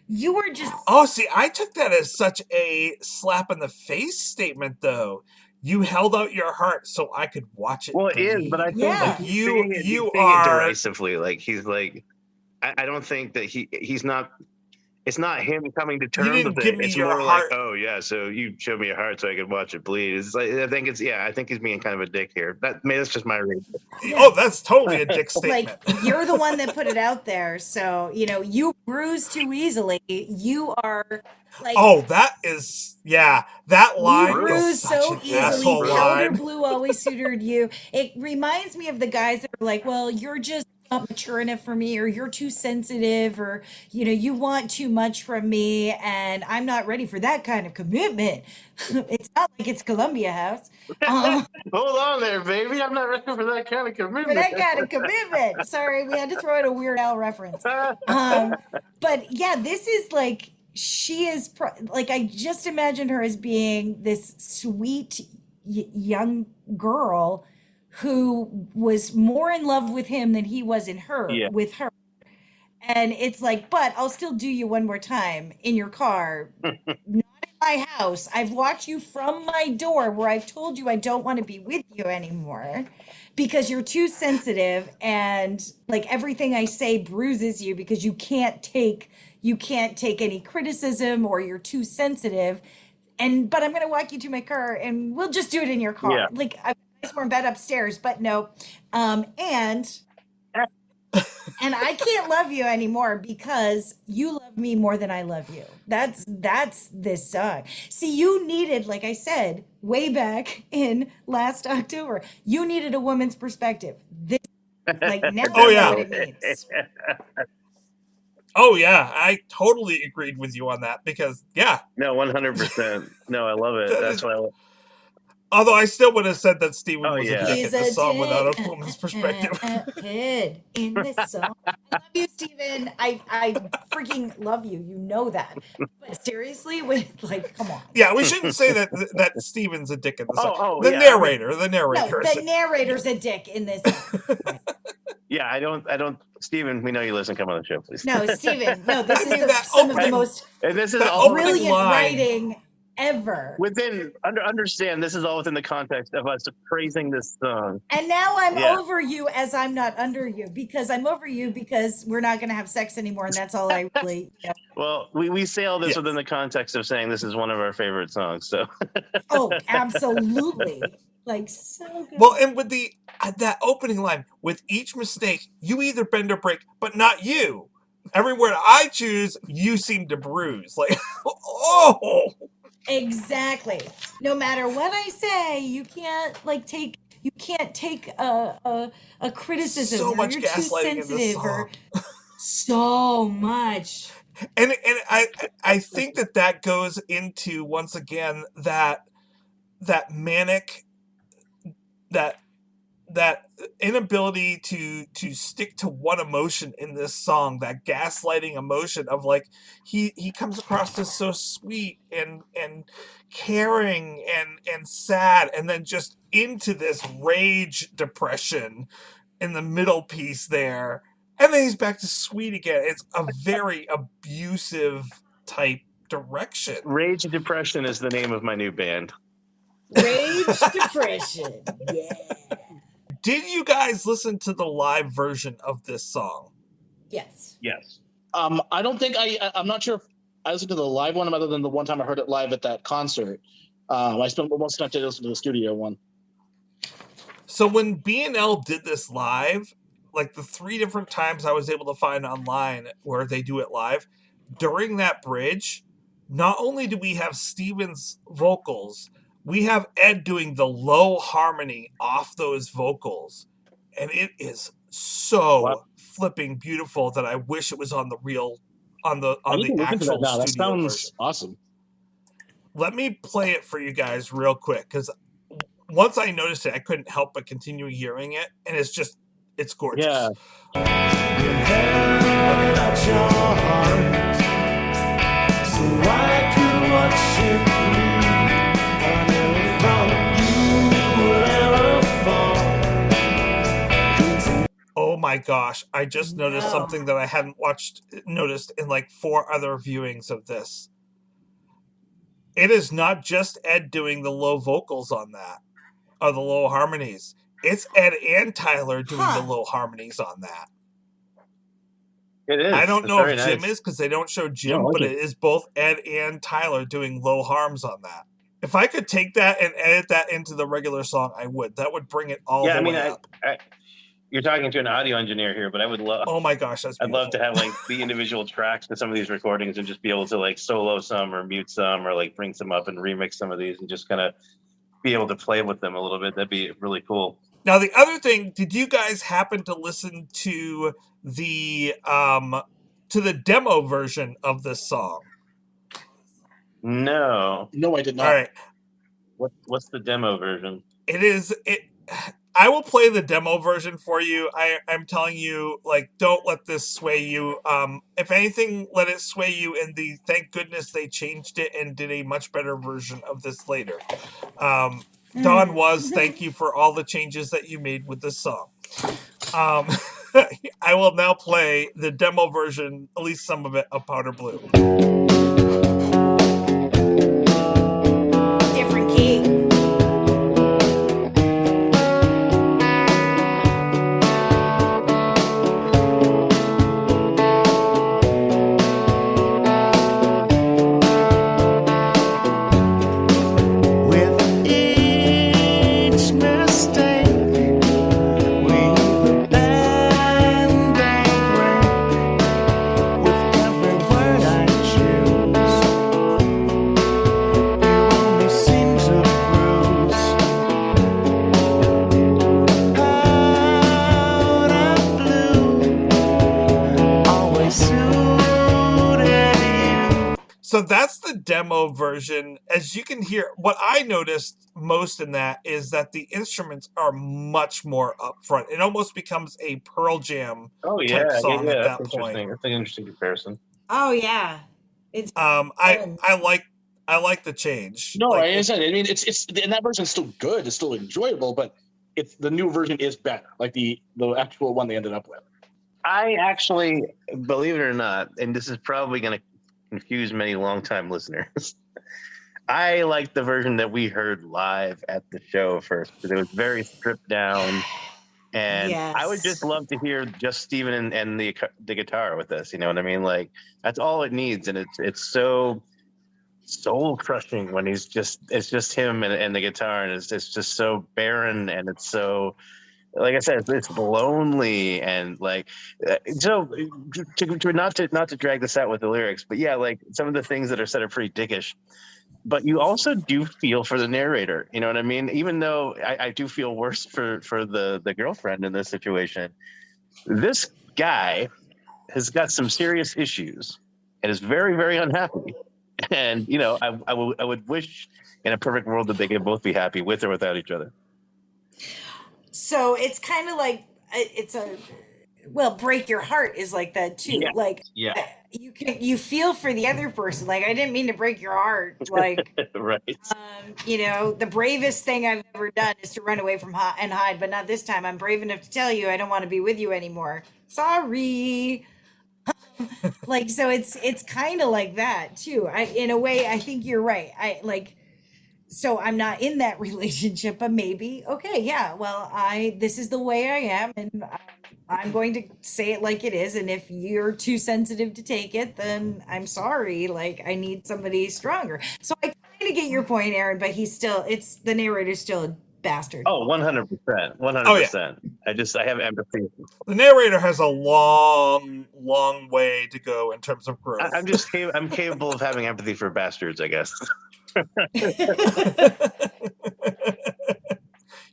you were just.
Oh, see, I took that as such a slap in the face statement, though. You held out your heart so I could watch it.
Well, it is, but I think
like
you are derisively. Like he's like, I don't think that he's not. It's not him coming to terms with it. It's more like, oh yeah, so you showed me your heart so I could watch it bleed. It's like, I think he's being kind of a dick here. That's just my reading.
Oh, that's totally a dick statement.
Like, you're the one that put it out there, so you know you bruise too easily. You are like,
oh, that is that line.
You bruise so easily. Powder blue always suited you. It reminds me of the guys that are like, well, you're just not mature enough for me, or you're too sensitive, or you know, you want too much from me and I'm not ready for that kind of commitment. It's not like it's Columbia House.
Hold on there, baby. I'm not ready for that kind of commitment.
Sorry, we had to throw in a Weird Al reference. But yeah, this is like, she is like, I just imagine her as being this sweet young girl who was more in love with him than he was with her. And it's like, but I'll still do you one more time in your car, not in my house. I've watched you from my door where I've told you I don't want to be with you anymore because you're too sensitive, and like everything I say bruises you because you can't take any criticism, or you're too sensitive. But I'm going to walk you to my car and we'll just do it in your car.
Yeah.
Like, more bed upstairs, but no. And I can't love you anymore because you love me more than I love you. That's this song. See, you needed, like I said, way back in last October, you needed a woman's perspective. This, like, now what it means.
Oh yeah, I totally agreed with you on that because
no, 100%. No, I love it. That's why I love it.
Although I still would have said that Steven
Oh,
was
yeah.
a dick in
He's
the
a
song without
dick,
a woman's perspective.
Head in this song. I love you, Steven. I freaking love you. You know that. But seriously, come on.
Yeah, we shouldn't say that Steven's a dick in the song.
Oh,
the
yeah,
narrator, the
No,
narrator.
the narrator's a dick in this song. Right.
Yeah, I don't. Steven, we know you listen. Come on the show, please.
No, Steven. No, this is
that
some of the
opening-
most
And this is
That
all
opening
brilliant
line.
writing ever.
understand. This is all within the context of us praising this song.
And now I'm
Yeah.
over you as I'm not under you, because I'm over you because we're not going to have sex anymore, and that's all I really.
Well, we say all this
Yes.
within the context of saying this is one of our favorite songs. So
Oh, absolutely. Like, so good.
Well, and with that opening line, with each mistake, you either bend or break, but not you. Every word I choose, you seem to bruise. Like, oh,
Exactly. No matter what I say, you can't take a criticism,
So
or
much
you're too
gaslighting in this
sensitive, or so much.
and I think that goes into, once again, that manic, that inability to stick to one emotion in this song, that gaslighting emotion of like he comes across as so sweet and caring and sad, and then just into this rage depression in the middle piece there, and then he's back to sweet again. It's a very abusive type direction.
Rage Depression is the name of my new band.
Rage depression. Yeah.
Did you guys listen to the live version of this song?
Yes.
Yes.
I don't think I'm not sure if I listened to the live one other than the one time I heard it live at that concert. I spent most of the time to listen to the studio one.
So when B&L did this live, like the 3 different times I was able to find online where they do it live, during that bridge, not only do we have Steven's vocals, we have Ed doing the low harmony off those vocals. And it is so flipping beautiful that I wish it was on the actual
That
studio
sounds
version.
awesome.
Let me play it for you guys real quick, because once I noticed it, I couldn't help but continue hearing it, and it's gorgeous.
Yeah.
Oh my gosh, I just noticed something that I hadn't noticed in like 4 other viewings of this. It is not just Ed doing the low vocals on that, or the low harmonies. It's Ed and Tyler doing the low harmonies on that.
It is.
I don't
It's
know
very
if Jim
nice.
is, because they don't show Jim,
Yeah, I like
but
it.
it is both Ed and Tyler doing low harms on that. If I could take that and edit that into the regular song, I would. That would bring it all
Yeah,
the
I mean,
way up.
you're talking to an audio engineer here, but I would love.
Oh my gosh, that's
I'd
beautiful.
love to have like the individual tracks to some of these recordings and just be able to like solo some or mute some or like bring some up and remix some of these and just kind of be able to play with them a little bit. That'd be really cool.
Now, the other thing, did you guys happen to listen to the demo version of this song?
No.
No, I did not.
All right.
What's the demo version?
I will play the demo version for you. I'm telling you, like, don't let this sway you. If anything, let it sway you in the thank goodness they changed it and did a much better version of this later. Dawn was, thank you for all the changes that you made with this song. I will now play the demo version, at least some of it, of Powder Blue.
Different key.
With each mistake, we bend and break. With every word I choose, you only seem to bruise. Powder blue always suited you.
So that's the demo version, as you can hear, what I noticed most in that is that the instruments are much more upfront. It almost becomes a Pearl Jam type song at that
That's
point.
interesting. That's an interesting comparison.
Oh yeah, it's
I like the change.
No,
Like,
I understand. I mean, it's and that version's still good. It's still enjoyable, but it's the new version is better. Like the actual one they ended up with.
I actually, believe it or not, and this is probably going to confuse many longtime listeners. I like the version that we heard live at the show first because it was very stripped down, and I would just love to hear just Steven and the guitar with us. You know what I mean? Like that's all it needs, and it's so soul crushing when it's just him and the guitar, and it's just so barren, and it's so. Like I said, it's lonely and like so. Not to drag this out with the lyrics, but yeah, like some of the things that are said are pretty dickish. But you also do feel for the narrator. You know what I mean? Even though I do feel worse for the girlfriend in this situation, this guy has got some serious issues and is very, very unhappy. And you know, I would wish in a perfect world that they could both be happy with or without each other.
so it's kind of like it's a break your heart is like that too.
Yeah.
Like
Yeah.
you feel for the other person. Like I didn't mean to break your heart. Like
Right.
you know, the bravest thing I've ever done is to run away from and hide, but not this time. I'm brave enough to tell you I don't want to be with you anymore. Sorry. Like so it's kind of like that too. In a way I think you're right. So I'm not in that relationship, but maybe okay, yeah. Well, this is the way I am, and I'm going to say it like it is. And if you're too sensitive to take it, then I'm sorry. Like I need somebody stronger. So I kind of get your point, Aaron, but it's the narrator's still a bastard.
Oh, 100%. 100%.
Oh, yeah.
I have empathy.
The narrator has a long, long way to go in terms of growth.
I'm capable of having empathy for bastards, I guess.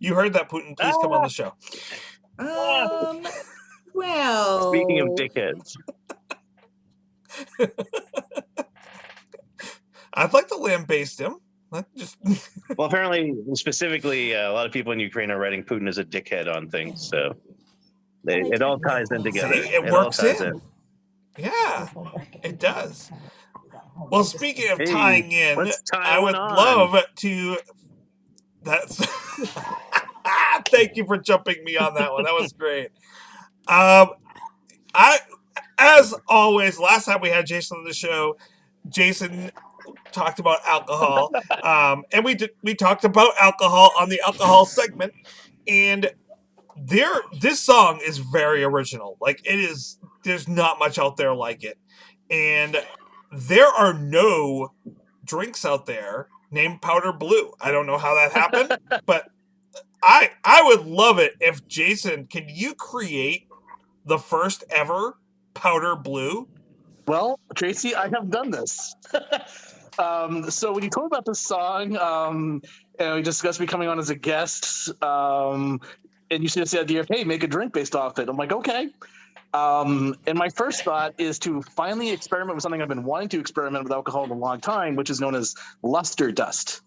You heard that, Putin. Please come on the show.
Well.
Speaking of dickheads.
I'd like to lambaste him.
Well, apparently, specifically, a lot of people in Ukraine are writing Putin as a dickhead on things, so it all ties in together.
See, it works in. Yeah, it does. Well, speaking of tying in, I would love to. That's. Thank you for jumping me on that one. That was great. As always, last time we had Jason on the show, Jason talked about alcohol, and we talked about alcohol on the alcohol segment, and this song is very original. Like it is, there's not much out there like it, and there are no drinks out there named Powder Blue. I don't know how that happened, but I would love it if Jason, can you create the first ever Powder Blue?
Well, Tracy, I have done this. So when you told about this song, and we discussed me coming on as a guest, and you suggested the idea of, hey, make a drink based off it. I'm like, okay. And my first thought is to finally experiment with something I've been wanting to experiment with alcohol in a long time, which is known as luster dust,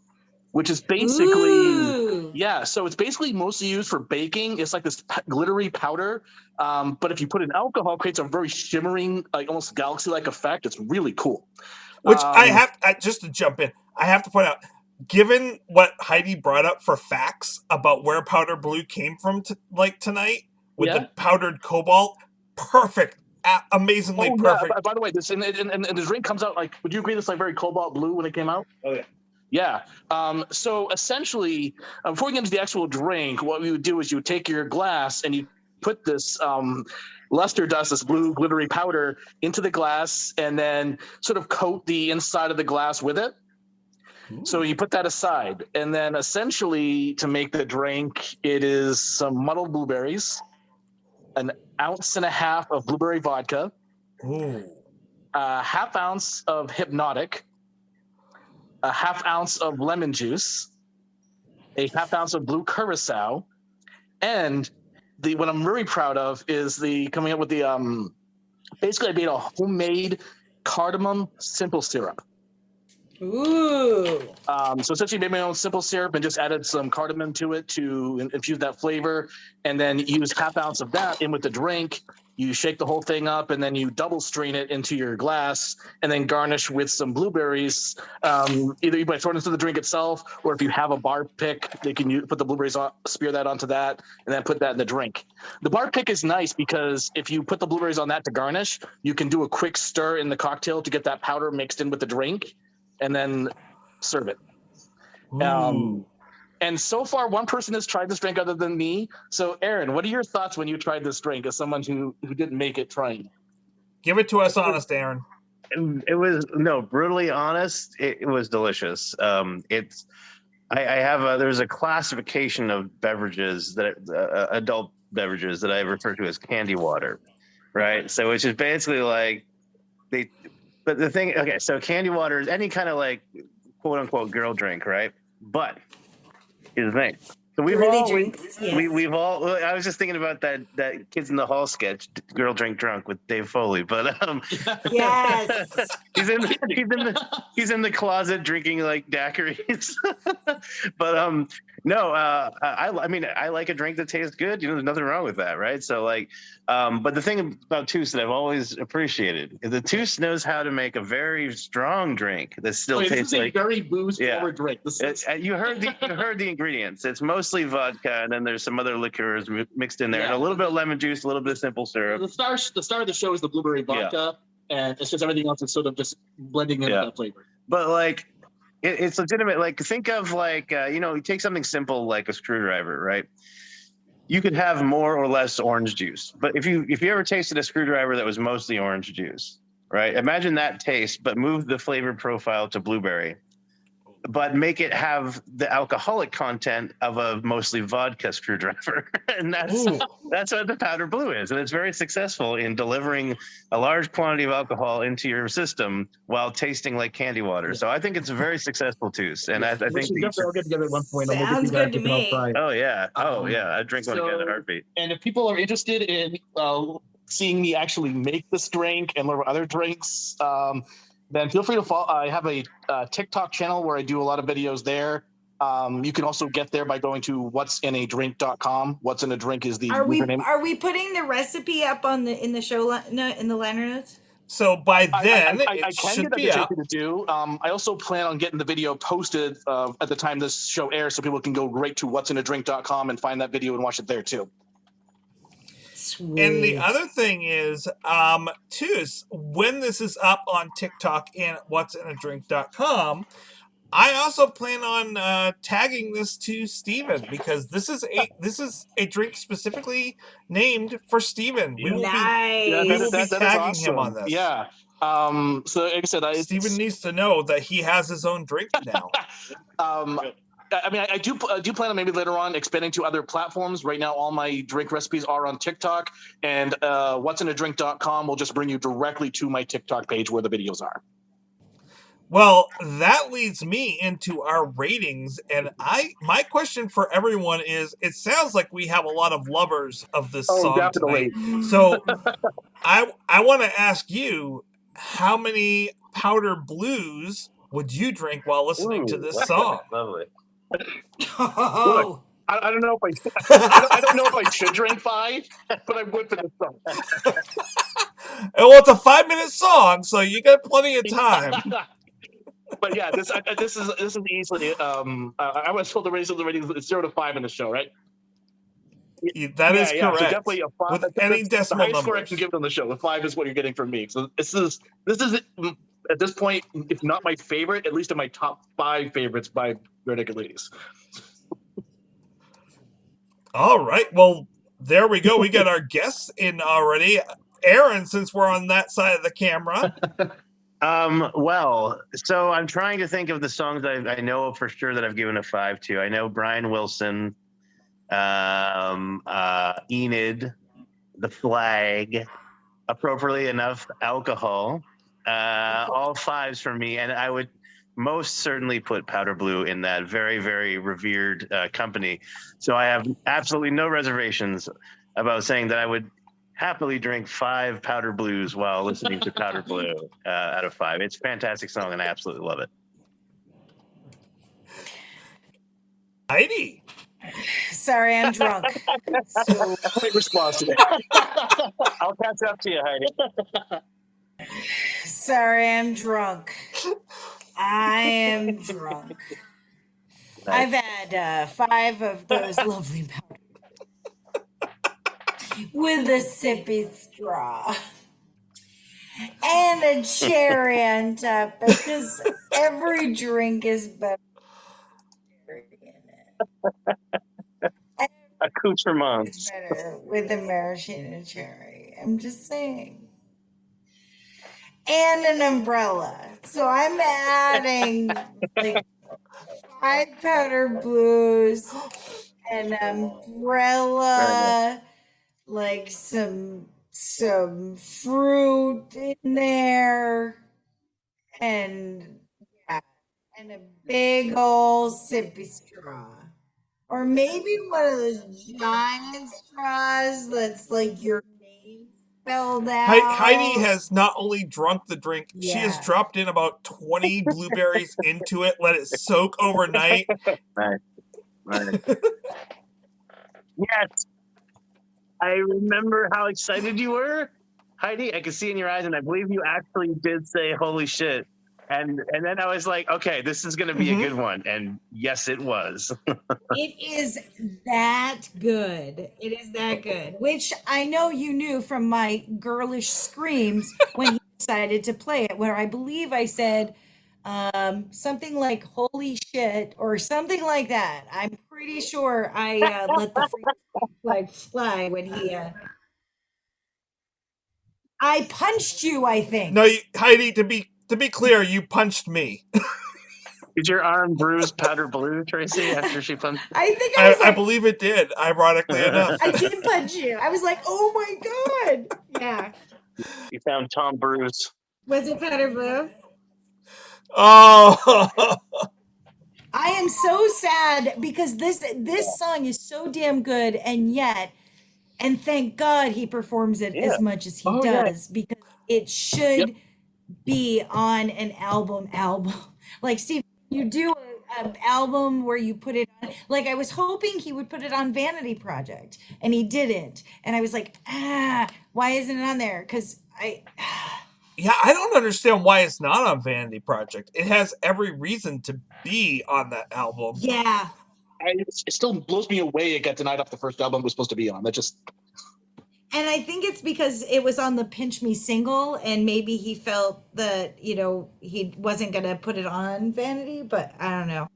which is basically, so it's basically mostly used for baking. It's like this glittery powder. But if you put in alcohol, it creates a very shimmering, like almost galaxy-like effect. It's really cool.
Which just to jump in, I have to point out, given what Heidi brought up for facts about where Powder Blue came from tonight, with the powdered cobalt, perfect, amazingly perfect.
Yeah. By the way, this and the drink comes out like, would you agree this like very cobalt blue when it came out?
Oh yeah.
Yeah. So essentially, before we get into the actual drink, what we would do is you would take your glass and you put this luster dust, this blue glittery powder, into the glass, and then sort of coat the inside of the glass with it. Ooh. So you put that aside, and then essentially to make the drink, it is some muddled blueberries, an ounce and a half of blueberry vodka, a half ounce of Hypnotic, a half ounce of lemon juice, a half ounce of blue curacao, and what I'm very proud of is coming up with the basically I made a homemade cardamom simple syrup.
Ooh.
So essentially made my own simple syrup and just added some cardamom to it to infuse that flavor, and then use half ounce of that in with the drink. You shake the whole thing up, and then you double strain it into your glass, and then garnish with some blueberries. Either by throwing it into the drink itself, or if you have a bar pick, they can put the blueberries on, spear that onto that, and then put that in the drink. The bar pick is nice because if you put the blueberries on that to garnish, you can do a quick stir in the cocktail to get that powder mixed in with the drink, and then serve it. And so far, one person has tried this drink other than me. So, Aaron, what are your thoughts when you tried this drink as someone who didn't make it trying?
Give it to us honest, Aaron.
It was brutally honest. It was delicious. There's a classification of beverages that adult beverages that I refer to as candy water, right? So which is basically like but the thing, okay, so candy water is any kind of like quote unquote girl drink, right? But here's the thing. So we've all. I was just thinking about that Kids in the Hall sketch, "Girl Drink Drunk" with Dave Foley. But
Yes,
he's in the closet drinking like daiquiris. But I mean, I like a drink that tastes good. There's nothing wrong with that, right? So like, but the thing about Tous that I've always appreciated is that Tous knows how to make a very strong drink that still tastes like
a very booze forward drink.
You heard the ingredients. It's mostly vodka, and then there's some other liqueurs mixed in there, and a little bit of lemon juice, a little bit of simple syrup.
The star of the show is the blueberry vodka, and it's just everything else is sort of just blending in that flavor.
But like, it's legitimate. Like, think of like you take something simple like a screwdriver, right? You could have more or less orange juice, but if you ever tasted a screwdriver that was mostly orange juice, right? Imagine that taste, but move the flavor profile to blueberry, but make it have the alcoholic content of a mostly vodka screwdriver. And that's what the powder blue is. And it's very successful in delivering a large quantity of alcohol into your system while tasting like candy water. So I think it's a very successful Tous. And I think
we'll get together at one point.
Sounds good to me.
Oh yeah. I'd drink one again in a heartbeat.
And if people are interested in seeing me actually make this drink and learn other drinks, then feel free to follow. I have a TikTok channel where I do a lot of videos there. You can also get there by going to what'sinadrink.com. What's in a drink is the username.
Are we putting the recipe up in the show in the liner notes?
So by then,
I
it
can
should
get
be
that
up.
to do. I also plan on getting the video posted at the time this show airs, so people can go right to what'sinadrink.com and find that video and watch it there too.
Sweet.
And the other thing is, Tous, when this is up on TikTok and what'sinadrink.com, I also plan on tagging this to Steven, because this is a drink specifically named for Steven. We will be tagging him on this.
Yeah. So like I said,
Steven needs to know that he has his own drink now.
I mean, I do plan on maybe later on expanding to other platforms. Right now, all my drink recipes are on TikTok, and what'sinadrink.com will just bring you directly to my TikTok page where the videos are.
Well, that leads me into our ratings, and my question for everyone is: it sounds like we have a lot of lovers of this song
definitely.
tonight. So, I want to ask you, how many powder blues would you drink while listening to this song?
Lovely.
Oh.
I don't know if I don't know if I should drink 5, but I would for this song.
Well, it's a 5-minute song, so you got plenty of time.
But yeah, this is easily. I was told the rating is 0 to 5 in the show, right?
That is correct.
So definitely a 5.
With any decimal
the highest score I
numbers.
can give it on the show. The 5 is what you're getting from me. So this is at this point, if not my favorite, at least in my top 5 favorites by Bare Naked Ladies.
All right. Well, there we go. We got our guests in already. Aaron, since we're on that side of the camera.
Well, so I'm trying to think of the songs I know for sure that I've given a 5 to. I know Brian Wilson, Enid, The Flag, appropriately enough, Alcohol, all 5s for me. And I would most certainly put Powder Blue in that very, very revered company. So I have absolutely no reservations about saying that I would happily drink 5 Powder Blues while listening to Powder Blue out of 5. It's a fantastic song, and I absolutely love it.
Heidi.
Sorry, I'm drunk. So
Quick response to
I'll catch up to you, Heidi.
sorry, I'm drunk. I am drunk. I've had 5 of those lovely powders with a sippy straw and a cherry on top because every drink is better with cherry in it. It's
Accoutrements.
better with a maraschino cherry. I'm just saying. And an umbrella. So I'm adding like 5 powder blues, an
Very good.
umbrella, like some fruit in there, and yeah, and a big old sippy straw. Or maybe one of those giant straws that's like your name spelled
Heidi
out.
has not only drunk the drink, she has
Yeah.
dropped in about 20 blueberries into it, let it soak overnight.
Nice. Nice. Yes. I remember how excited you were, Heidi. I could see in your eyes, and I believe you actually did say, "Holy shit!" And then I was like, "Okay, this is going to be a good one." And yes, it was.
It is that good. It is that good. Which I know you knew from my girlish screams when he decided to play it, where I believe I said something like "holy shit" or something like that. I'm pretty sure I let the freak flag fly when he. I punched you, I think.
No, Heidi, to be clear, you punched me.
Is your arm bruised powder blue, Tracy? After she punched.
I think I was
I
like,
believe it did, ironically enough.
I did punch you. I was like, oh my God. Yeah.
You found Tom Bruce.
Was it powder blue?
Oh,
I am so sad because this song is so damn good, and thank God he performs it
Yeah.
as much as he
Oh, yeah.
does because it should be on an album. Like Steve, you do an album where you put it on. Like I was hoping he would put it on Vanity Project, and he didn't. And I was like, why isn't it on there? Because
yeah, I don't understand why it's not on Vanity Project. It has every reason to be on that album.
yeah.
it still blows me away. It got denied off the first album it was supposed to be on. That just
And I think it's because it was on the Pinch Me single, and maybe he felt that, he wasn't going to put it on Vanity, but I don't know.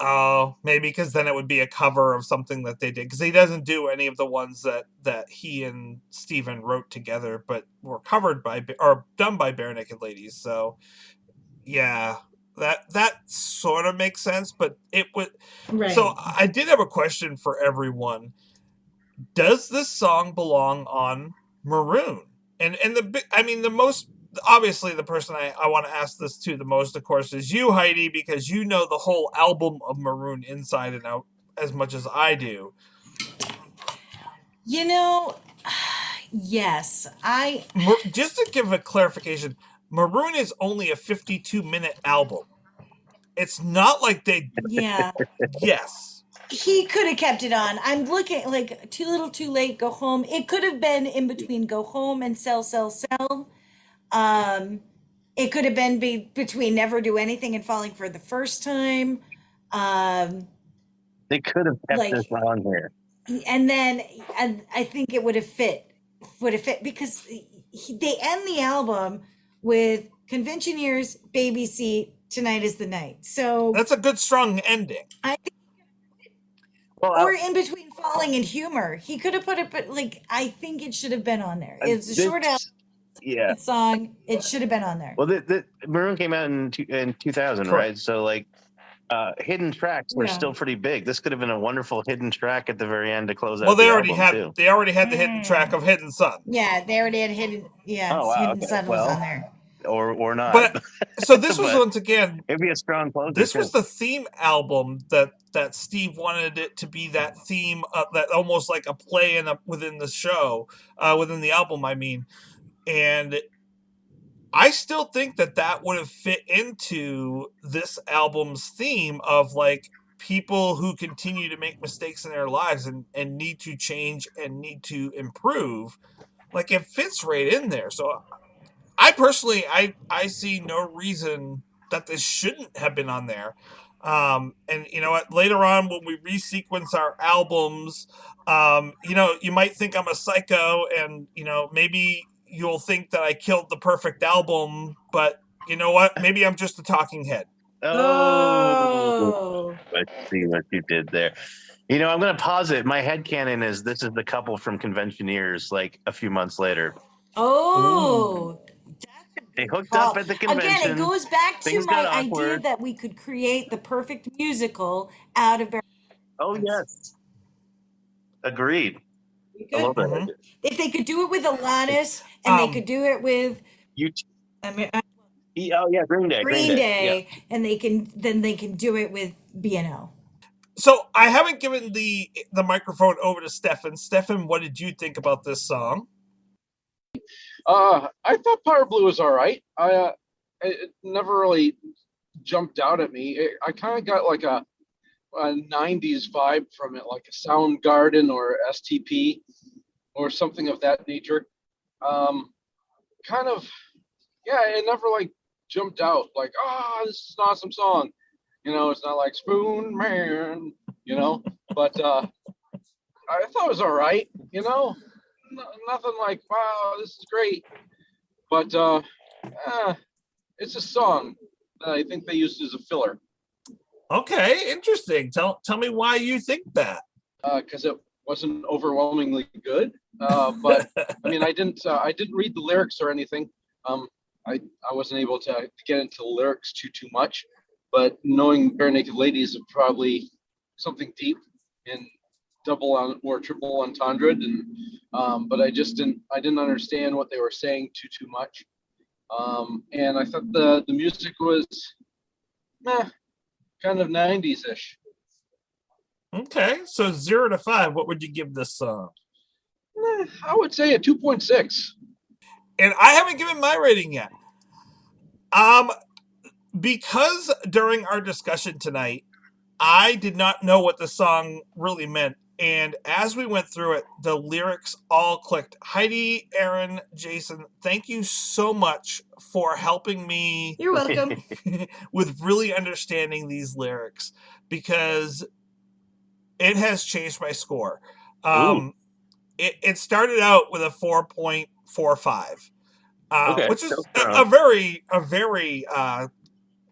Oh, maybe because then it would be a cover of something that they did. Because he doesn't do any of the ones that he and Steven wrote together, but were covered by or done by Bare Naked Ladies. So, yeah, that sort of makes sense. But it would.
Right.
So I did have a question for everyone. Does this song belong on Maroon? And the most obviously the person I want to ask this to the most, of course, is you, Heidi, because you know the whole album of Maroon inside and out as much as I do.
Yes,
Just to give a clarification, Maroon is only a 52-minute album. It's not like they.
yeah.
Yes.
He could have kept it on. I'm looking like Too Little Too Late, Go Home. It could have been in between Go Home and Sell, Sell, Sell. It could have been between Never Do Anything and Falling for the First Time.
They could have kept
Like,
this on here.
and then I think it would have fit because they end the album with Convention Years, Baby Seat, Tonight is the Night. So
That's a good, strong ending.
I think,
Well,
or in between Falling and Humor, he could have put it, but like I think it should have been on there. It's a short album.
Yeah.
Song. It should have been on there.
Well, the Maroon came out in 2000,
Correct.
right? So like, hidden tracks were still pretty big. This could have been a wonderful hidden track at the very end to close out.
Well, they
the
already
album
had
too.
they already had the hidden track of Hidden Sun.
Yeah, they already had Hidden. Yeah,
Oh, wow,
Hidden
okay.
Sun was on there.
Or not.
But so this was
But
once again.
it'd be a strong closer.
This
too.
was the theme album that Steve wanted it to be. That theme, that almost like a play within the show, within the album. I mean, and I still think that would have fit into this album's theme of like people who continue to make mistakes in their lives and need to change and need to improve, like it fits right in there. So I personally, I see no reason that this shouldn't have been on there. And you know what? Later on, when we resequence our albums, you know, you might think I'm a psycho, and you know, maybe you'll think that I killed the perfect album. But you know what? Maybe I'm just a talking head.
Oh, I see what you did there. You know, I'm going to pause it. My headcanon is this is the couple from Conventioneers, like a few months later.
Oh,
They hooked
call.
up at the convention.
Again, it goes back to
Things
my
got
idea
awkward.
that we could create the perfect musical out of our
Oh, yes. Agreed.
We
I love
could.
that idea.
If they could do it with Alanis and they could do it with
You
I mean,
oh, yeah, Green Day.
Green
Yeah.
Day, and they can do it with B&O.
So I haven't given the microphone over to Stefan. Stefan, what did you think about this song?
I thought Power Blue was all right. It never really jumped out at me. I kind of got like a 90s vibe from it, like a Soundgarden or STP or something of that nature. Kind of, yeah, it never like jumped out like, oh, this is an awesome song. You know, it's not like Spoon Man, you know, but I thought it was all right, you know, nothing like, wow, this is great. But it's a song that I think they used as a filler.
Okay, interesting. Tell me why you think that.
Because it wasn't overwhelmingly good. But I mean, I didn't read the lyrics or anything. I wasn't able to get into the lyrics too much. But knowing Bare Naked Ladies is probably something deep in double or triple entendre, and but I didn't understand what they were saying too much. And I thought the music was kind of 90s-ish.
Okay, so 0 to 5, what would you give this song?
I would say a 2.6.
And I haven't given my rating yet. Because during our discussion tonight, I did not know what the song really meant. And as we went through it, the lyrics all clicked. Heidi, Aaron, Jason, thank you so much for helping me.
You're welcome.
With really understanding these lyrics, because it has changed my score. It started out with a 4.45,
Okay,
which is
so
a very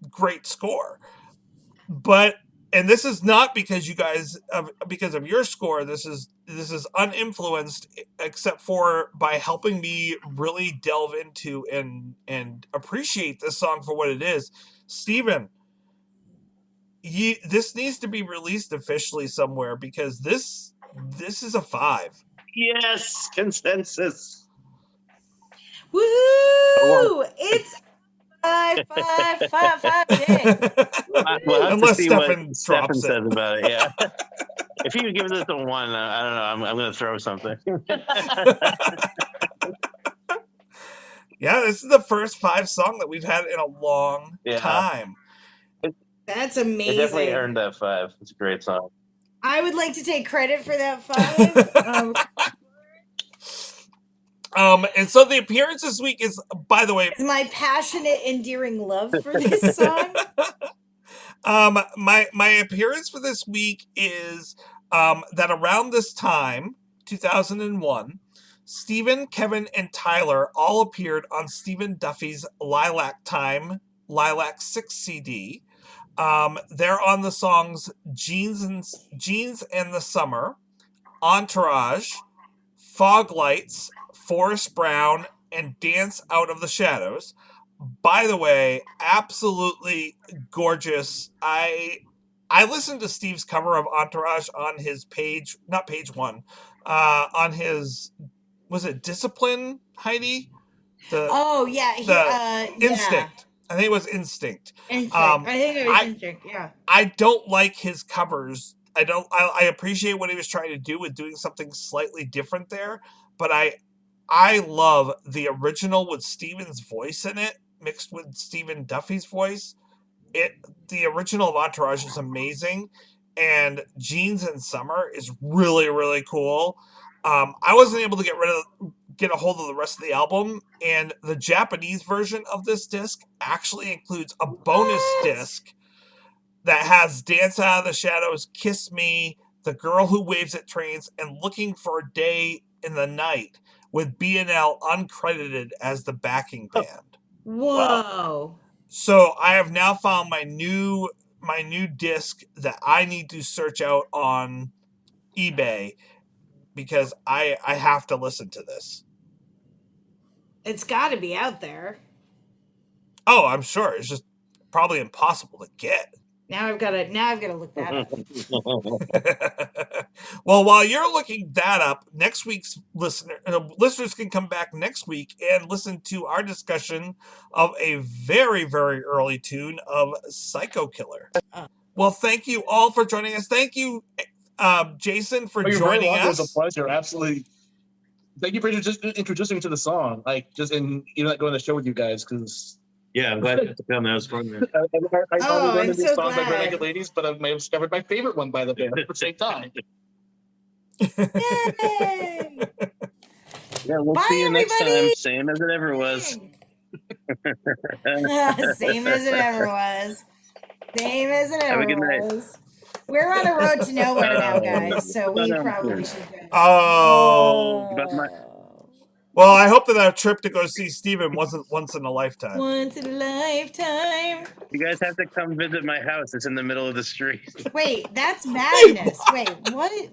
great score. But and this is not because you guys because of your score. This is uninfluenced, except for by helping me really delve into and appreciate this song for what it is. Steven, this needs to be released officially somewhere, because this is a 5.
Yes, consensus.
Woo! It's 5, 5, 5, 5 day.
We'll have
Unless
to see
Stefan
what
drops
Stefan
it.
says about it. Yeah. If you give this a 1, I don't know. I'm going to throw something.
Yeah, this is the first 5 song that we've had in a long time.
That's
It
amazing.
definitely earned that 5. It's a great song.
I would like to take credit for that 5.
And so the appearance this week is, by the way,
It's my passionate, endearing love for this song.
my appearance for this week is that around this time, 2001, Stephen, Kevin, and Tyler all appeared on Stephen Duffy's Lilac 6 CD. They're on the songs Jeans and the Summer, Entourage, Fog Lights, Forrest Brown, and Dance Out of the Shadows. By the way, absolutely gorgeous. I listened to Steve's cover of Entourage on his page, not page 1, on his, was it Discipline, Heidi? Instinct. I think it was Instinct.
I think it was Instinct, yeah.
I don't like his covers. I appreciate what he was trying to do with doing something slightly different there, but I love the original with Steven's voice in it, mixed with Stephen Duffy's voice. The original of Entourage is amazing, and Jeans in Summer is really, really cool. I wasn't able to get a hold of the rest of the album, and the Japanese version of this disc actually includes a bonus disc that has Dance Out of the Shadows, Kiss Me, The Girl Who Waves at Trains, and Looking for a Day in the Night, with B&L uncredited as the backing band.
Whoa. Wow.
So I have now found my new disc that I need to search out on eBay, because I have to listen to this.
It's got to be out there.
Oh, I'm sure. It's just probably impossible to get.
Now I've got to look that up.
Well, while you're looking that up, next week's listeners can come back next week and listen to our discussion of a very, very early tune of Psycho Killer. Well, thank you all for joining us. Thank you, Jason, for joining us.
It was a pleasure. Absolutely. Thank you for introducing me to the song. Like, just in going to the show with you guys, because.
Yeah, I'm glad you got to come. That was fun, man.
I always learned these songs by Red Naked Ladies, but I may have discovered my favorite one by the band at the same time.
Yay!
Yeah, we'll see you next time. Same as it ever was.
Same as it ever was. Same as it ever
Have a good night.
was. We're on a road to nowhere now, guys, so we probably should go.
Well, I hope that our trip to go see Steven wasn't once in a lifetime.
Once in a lifetime.
You guys have to come visit my house. It's in the middle of the street.
Wait, that's Madness. Wait, what?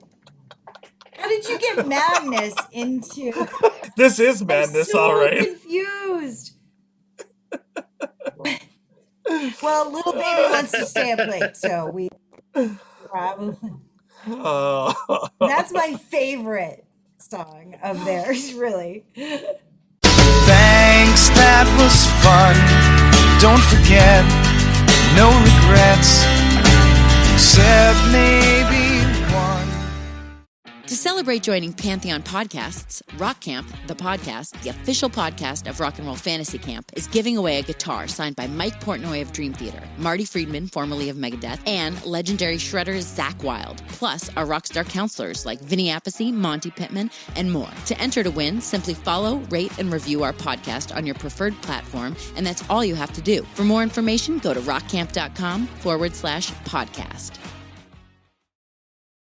How did you get Madness into?
This is Madness,
I'm so
all right.
Confused. Well, Little Baby wants to stay up late, so we probably. That's my favorite song of theirs, really.
Thanks, that was fun. Don't forget, no regrets, except maybe one.
To celebrate joining Pantheon Podcasts, Rock Camp, the podcast, the official podcast of Rock and Roll Fantasy Camp, is giving away a guitar signed by Mike Portnoy of Dream Theater, Marty Friedman, formerly of Megadeth, and legendary shredder Zakk Wylde, plus our rockstar counselors like Vinny Appice, Monty Pittman, and more. To enter to win, simply follow, rate, and review our podcast on your preferred platform, and that's all you have to do. For more information, go to rockcamp.com/podcast.